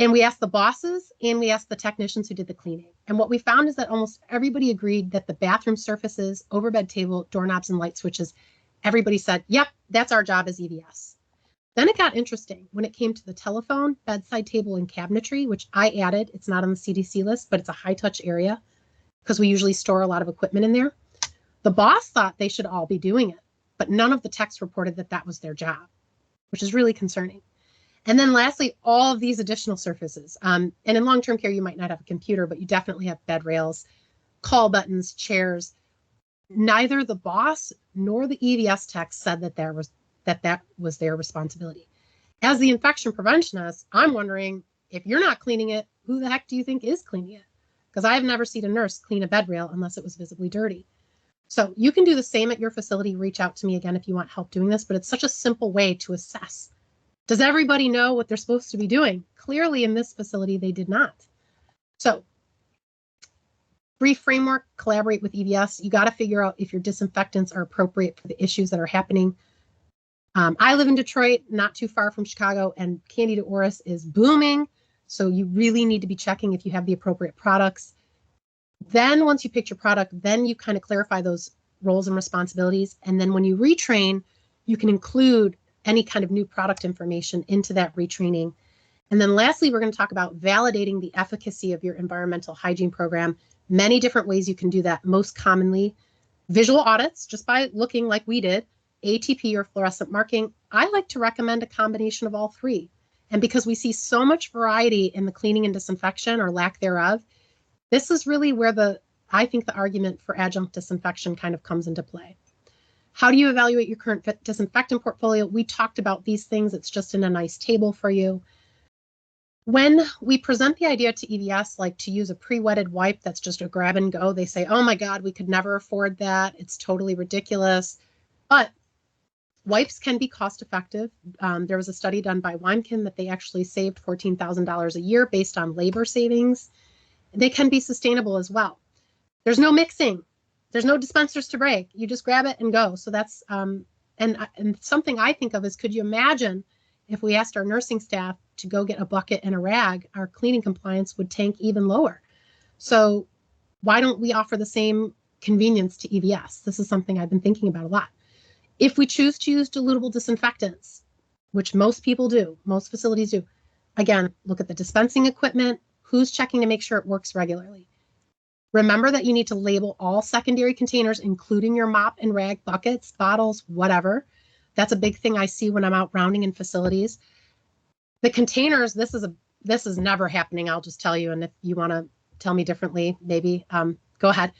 And we asked the bosses and we asked the technicians who did the cleaning. And what we found is that almost everybody agreed that the bathroom surfaces, overbed table, doorknobs, and light switches, everybody said, yep, that's our job as EVS. Then it got interesting when it came to the telephone, bedside table, and cabinetry, which I added. It's not on the CDC list, but it's a high touch area because we usually store a lot of equipment in there. The boss thought they should all be doing it, but none of the techs reported that that was their job, which is really concerning. And then lastly, all of these additional surfaces. And in long-term care, you might not have a computer, but you definitely have bed rails, call buttons, chairs. Neither the boss nor the EVS tech said that that was their responsibility. As the infection preventionist, I'm wondering, if you're not cleaning it, who the heck do you think is cleaning it? Because I've never seen a nurse clean a bed rail unless it was visibly dirty. So you can do the same at your facility. Reach out to me again if you want help doing this, but it's such a simple way to assess. Does everybody know what they're supposed to be doing? Clearly in this facility, they did not. So brief framework, collaborate with EVS. You got to figure out if your disinfectants are appropriate for the issues that are happening. I live in Detroit, not too far from Chicago, and Candida auris is booming. So you really need to be checking if you have the appropriate products. Then once you pick your product, then you kind of clarify those roles and responsibilities. And then when you retrain, you can include any kind of new product information into that retraining. And then lastly, we're going to talk about validating the efficacy of your environmental hygiene program. Many different ways you can do that. Most commonly, visual audits, just by looking like we did, ATP or fluorescent marking. I like to recommend a combination of all 3. And because we see so much variety in the cleaning and disinfection or lack thereof, this is really where I think the argument for adjunct disinfection kind of comes into play. How do you evaluate your current disinfectant portfolio? We talked about these things. It's just in a nice table for you. When we present the idea to EVS, like to use a pre-wetted wipe that's just a grab and go, they say, oh my God, we could never afford that. It's totally ridiculous. But wipes can be cost effective. There was a study done by Weimkin that they actually saved $14,000 a year based on labor savings. They can be sustainable as well. There's no mixing. There's no dispensers to break. You just grab it and go. So that's, and something I think of is, could you imagine if we asked our nursing staff to go get a bucket and a rag, our cleaning compliance would tank even lower. So why don't we offer the same convenience to EVS? This is something I've been thinking about a lot. If we choose to use dilutable disinfectants, which most people do, most facilities do, again, look at the dispensing equipment, who's checking to make sure it works regularly. Remember that you need to label all secondary containers, including your mop and rag buckets, bottles, whatever. That's a big thing I see when I'm out rounding in facilities. The containers, this is never happening, I'll just tell you. And if you want to tell me differently, maybe go ahead.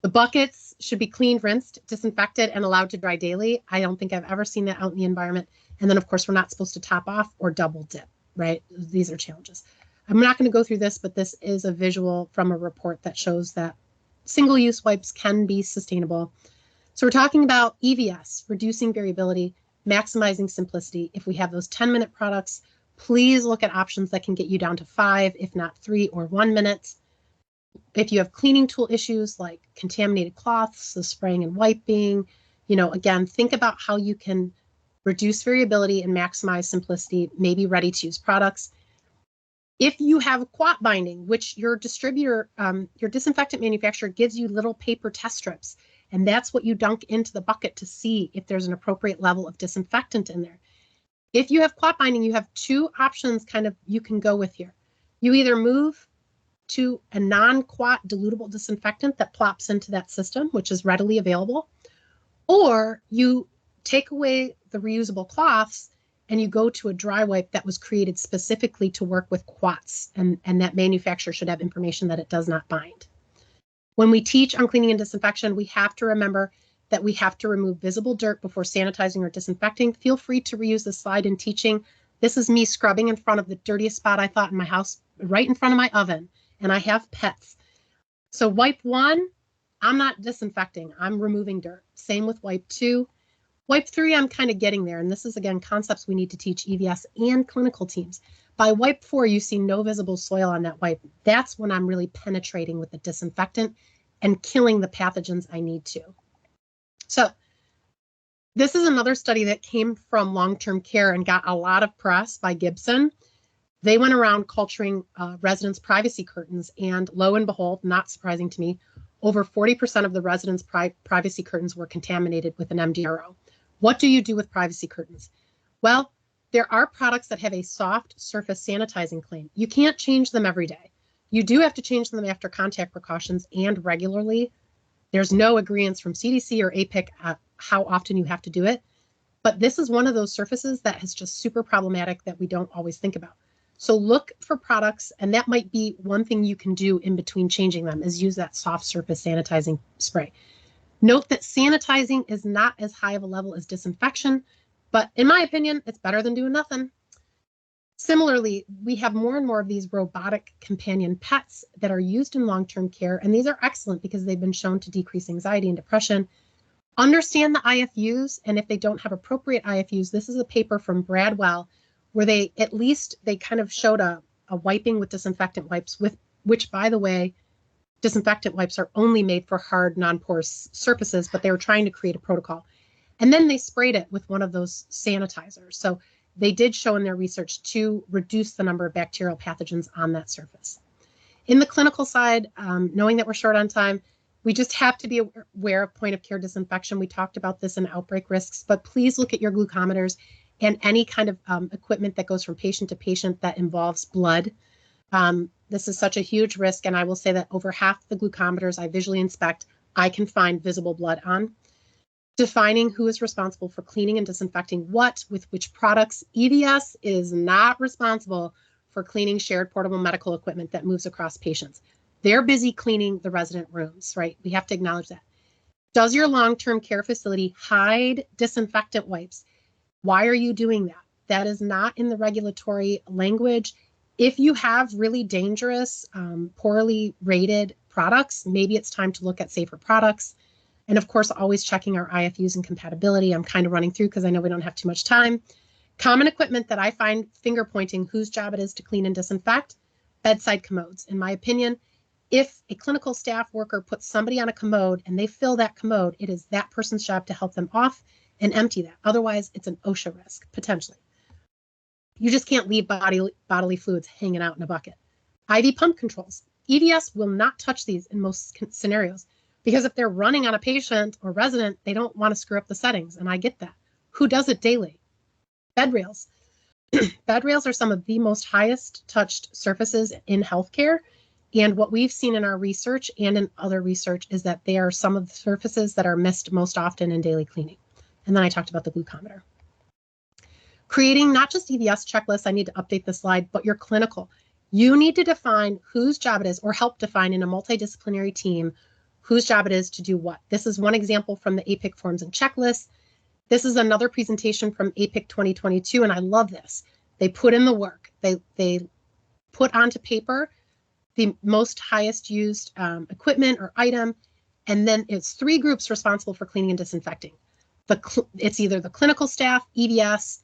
The buckets should be cleaned, rinsed, disinfected, and allowed to dry daily. I don't think I've ever seen that out in the environment. And then, of course, we're not supposed to top off or double dip, right? These are challenges. I'm not going to go through this, but this is a visual from a report that shows that single-use wipes can be sustainable. So we're talking about EVS, reducing variability, maximizing simplicity. If we have those 10-minute products, please look at options that can get you down to 5, if not 3 or 1 minute. If you have cleaning tool issues like contaminated cloths, the spraying and wiping, again, think about how you can reduce variability and maximize simplicity, maybe ready to use products. If you have quat binding, which your distributor, your disinfectant manufacturer gives you little paper test strips, and that's what you dunk into the bucket to see if there's an appropriate level of disinfectant in there. If you have quat binding, you have 2 options you can go with here. You either move to a non-quat dilutable disinfectant that plops into that system, which is readily available, or you take away the reusable cloths and you go to a dry wipe that was created specifically to work with quats, and that manufacturer should have information that it does not bind. When we teach on cleaning and disinfection, we have to remember that we have to remove visible dirt before sanitizing or disinfecting. Feel free to reuse this slide in teaching. This is me scrubbing in front of the dirtiest spot I thought in my house, right in front of my oven, and I have pets. So wipe 1, I'm not disinfecting, I'm removing dirt. Same with wipe 2. Wipe 3, I'm kind of getting there, and this is, again, concepts we need to teach EVS and clinical teams. By wipe 4, you see no visible soil on that wipe. That's when I'm really penetrating with the disinfectant and killing the pathogens I need to. So this is another study that came from long-term care and got a lot of press by Gibson. They went around culturing residents' privacy curtains, and lo and behold, not surprising to me, over 40% of the residents' privacy curtains were contaminated with an MDRO. What do you do with privacy curtains? Well, there are products that have a soft surface sanitizing claim. You can't change them every day. You do have to change them after contact precautions and regularly. There's no agreement from CDC or APIC how often you have to do it. But this is one of those surfaces that is just super problematic that we don't always think about. So look for products, and that might be one thing you can do in between changing them, is use that soft surface sanitizing spray. Note that sanitizing is not as high of a level as disinfection, but in my opinion, it's better than doing nothing. Similarly, we have more and more of these robotic companion pets that are used in long-term care, and these are excellent because they've been shown to decrease anxiety and depression. Understand the IFUs, and if they don't have appropriate IFUs, this is a paper from Bradwell where they kind of showed a wiping with disinfectant wipes, which, by the way, disinfectant wipes are only made for hard, non-porous surfaces, but they were trying to create a protocol. And then they sprayed it with one of those sanitizers. So they did show in their research to reduce the number of bacterial pathogens on that surface. In the clinical side, knowing that we're short on time, we just have to be aware of point of care disinfection. We talked about this in outbreak risks, but please look at your glucometers and any kind of equipment that goes from patient to patient that involves blood. This is such a huge risk, and I will say that over half the glucometers I visually inspect, I can find visible blood on. Defining who is responsible for cleaning and disinfecting what with which products. EVS is not responsible for cleaning shared portable medical equipment that moves across patients. They're busy cleaning the resident rooms, right? We have to acknowledge that. Does your long-term care facility hide disinfectant wipes? Why are you doing that? That is not in the regulatory language. If you have really dangerous, poorly rated products, maybe it's time to look at safer products. And of course, always checking our IFUs and compatibility. I'm kind of running through because I know we don't have too much time. Common equipment that I find finger pointing whose job it is to clean and disinfect, bedside commodes. In my opinion, if a clinical staff worker puts somebody on a commode and they fill that commode, it is that person's job to help them off and empty that. Otherwise, it's an OSHA risk, potentially. You just can't leave bodily fluids hanging out in a bucket. IV pump controls. EVS will not touch these in most scenarios because if they're running on a patient or resident, they don't want to screw up the settings, and I get that. Who does it daily? Bed rails. Bed rails are some of the most highest touched surfaces in healthcare, and what we've seen in our research and in other research is that they are some of the surfaces that are missed most often in daily cleaning. And then I talked about the glucometer. Creating not just EVS checklists, I need to update the slide, but your clinical. You need to define whose job it is or help define in a multidisciplinary team whose job it is to do what. This is one example from the APIC forms and checklists. This is another presentation from APIC 2022, and I love this. They put in the work. They put onto paper the most highest used equipment or item, and then it's 3 groups responsible for cleaning and disinfecting. It's either the clinical staff, EVS,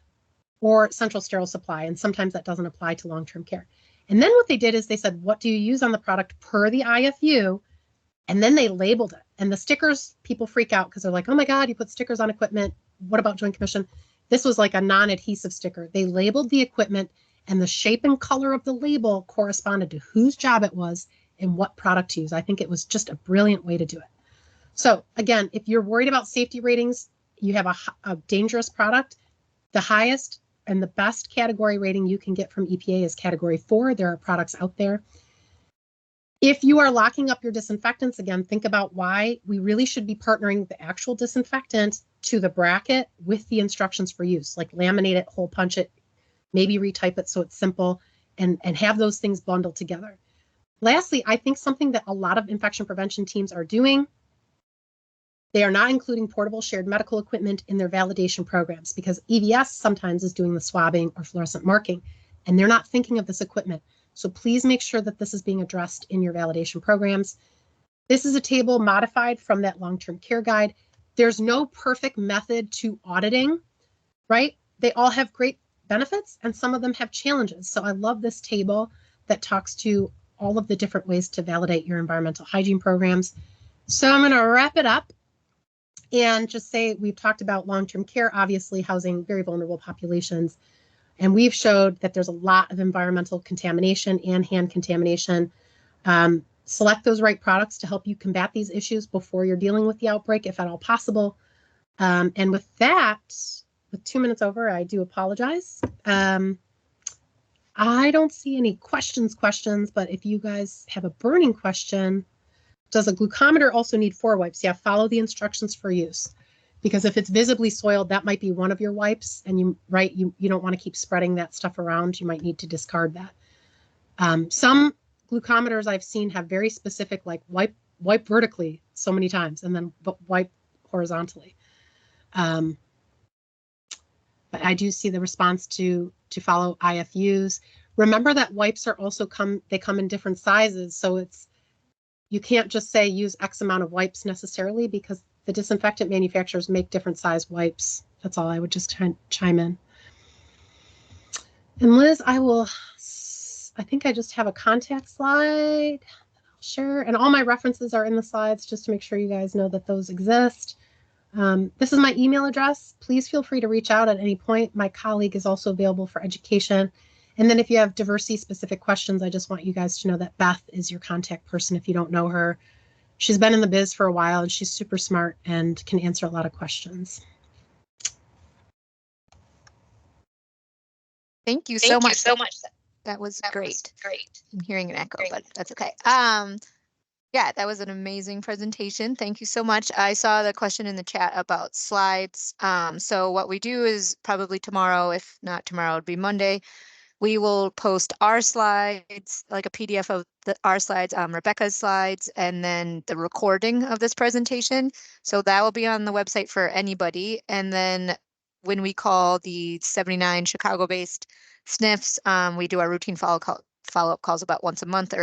or central sterile supply, and sometimes that doesn't apply to long-term care. And then what they did is they said, what do you use on the product per the IFU? And then they labeled it. And the stickers, people freak out because they're like, oh my God, you put stickers on equipment. What about Joint Commission? This was like a non-adhesive sticker. They labeled the equipment, and the shape and color of the label corresponded to whose job it was and what product to use. I think it was just a brilliant way to do it. So again, if you're worried about safety ratings, you have a dangerous product, the highest and the best category rating you can get from EPA is category 4. There are products out there. If you are locking up your disinfectants, again, think about why we really should be partnering the actual disinfectant to the bracket with the instructions for use, like laminate it, hole punch it, maybe retype it so it's simple, and have those things bundled together. Lastly, I think something that a lot of infection prevention teams are doing, they are not including portable shared medical equipment in their validation programs because EVS sometimes is doing the swabbing or fluorescent marking, and they're not thinking of this equipment. So please make sure that this is being addressed in your validation programs. This is a table modified from that long-term care guide. There's no perfect method to auditing, right? They all have great benefits and some of them have challenges. So I love this table that talks to all of the different ways to validate your environmental hygiene programs. So I'm going to wrap it up and just say we've talked about long-term care, obviously housing very vulnerable populations. And we've showed that there's a lot of environmental contamination and hand contamination. Select those right products to help you combat these issues before you're dealing with the outbreak, if at all possible. And with that, with 2 minutes over, I do apologize. I don't see any questions, but if you guys have a burning question, does a glucometer also need 4 wipes? Yeah, follow the instructions for use. Because if it's visibly soiled, that might be one of your wipes, and you don't want to keep spreading that stuff around. You might need to discard that. Some glucometers I've seen have very specific, like wipe vertically so many times, and then wipe horizontally. But I do see the response to follow IFUs. Remember that wipes are also come in different sizes, so you can't just say use X amount of wipes necessarily because the disinfectant manufacturers make different size wipes. That's all. I would just chime in. And Liz, I think I just have a contact slide. I'll share, and all my references are in the slides just to make sure you guys know that those exist. This is my email address. Please feel free to reach out at any point. My colleague is also available for education. And then if you have diversity specific questions, I just want you guys to know that Beth is your contact person if you don't know her. She's been in the biz for a while and she's super smart and can answer a lot of questions. Thank you so much. That was great. I'm hearing an echo, but that's okay. Yeah, that was an amazing presentation. Thank you so much. I saw the question in the chat about slides. So what we do is probably tomorrow, if not tomorrow, it'd be Monday. We will post our slides, like a PDF of our slides, Rebecca's slides, and then the recording of this presentation. So that will be on the website for anybody. And then when we call the 79 Chicago-based SNFs, we do our routine follow-up calls about once a month or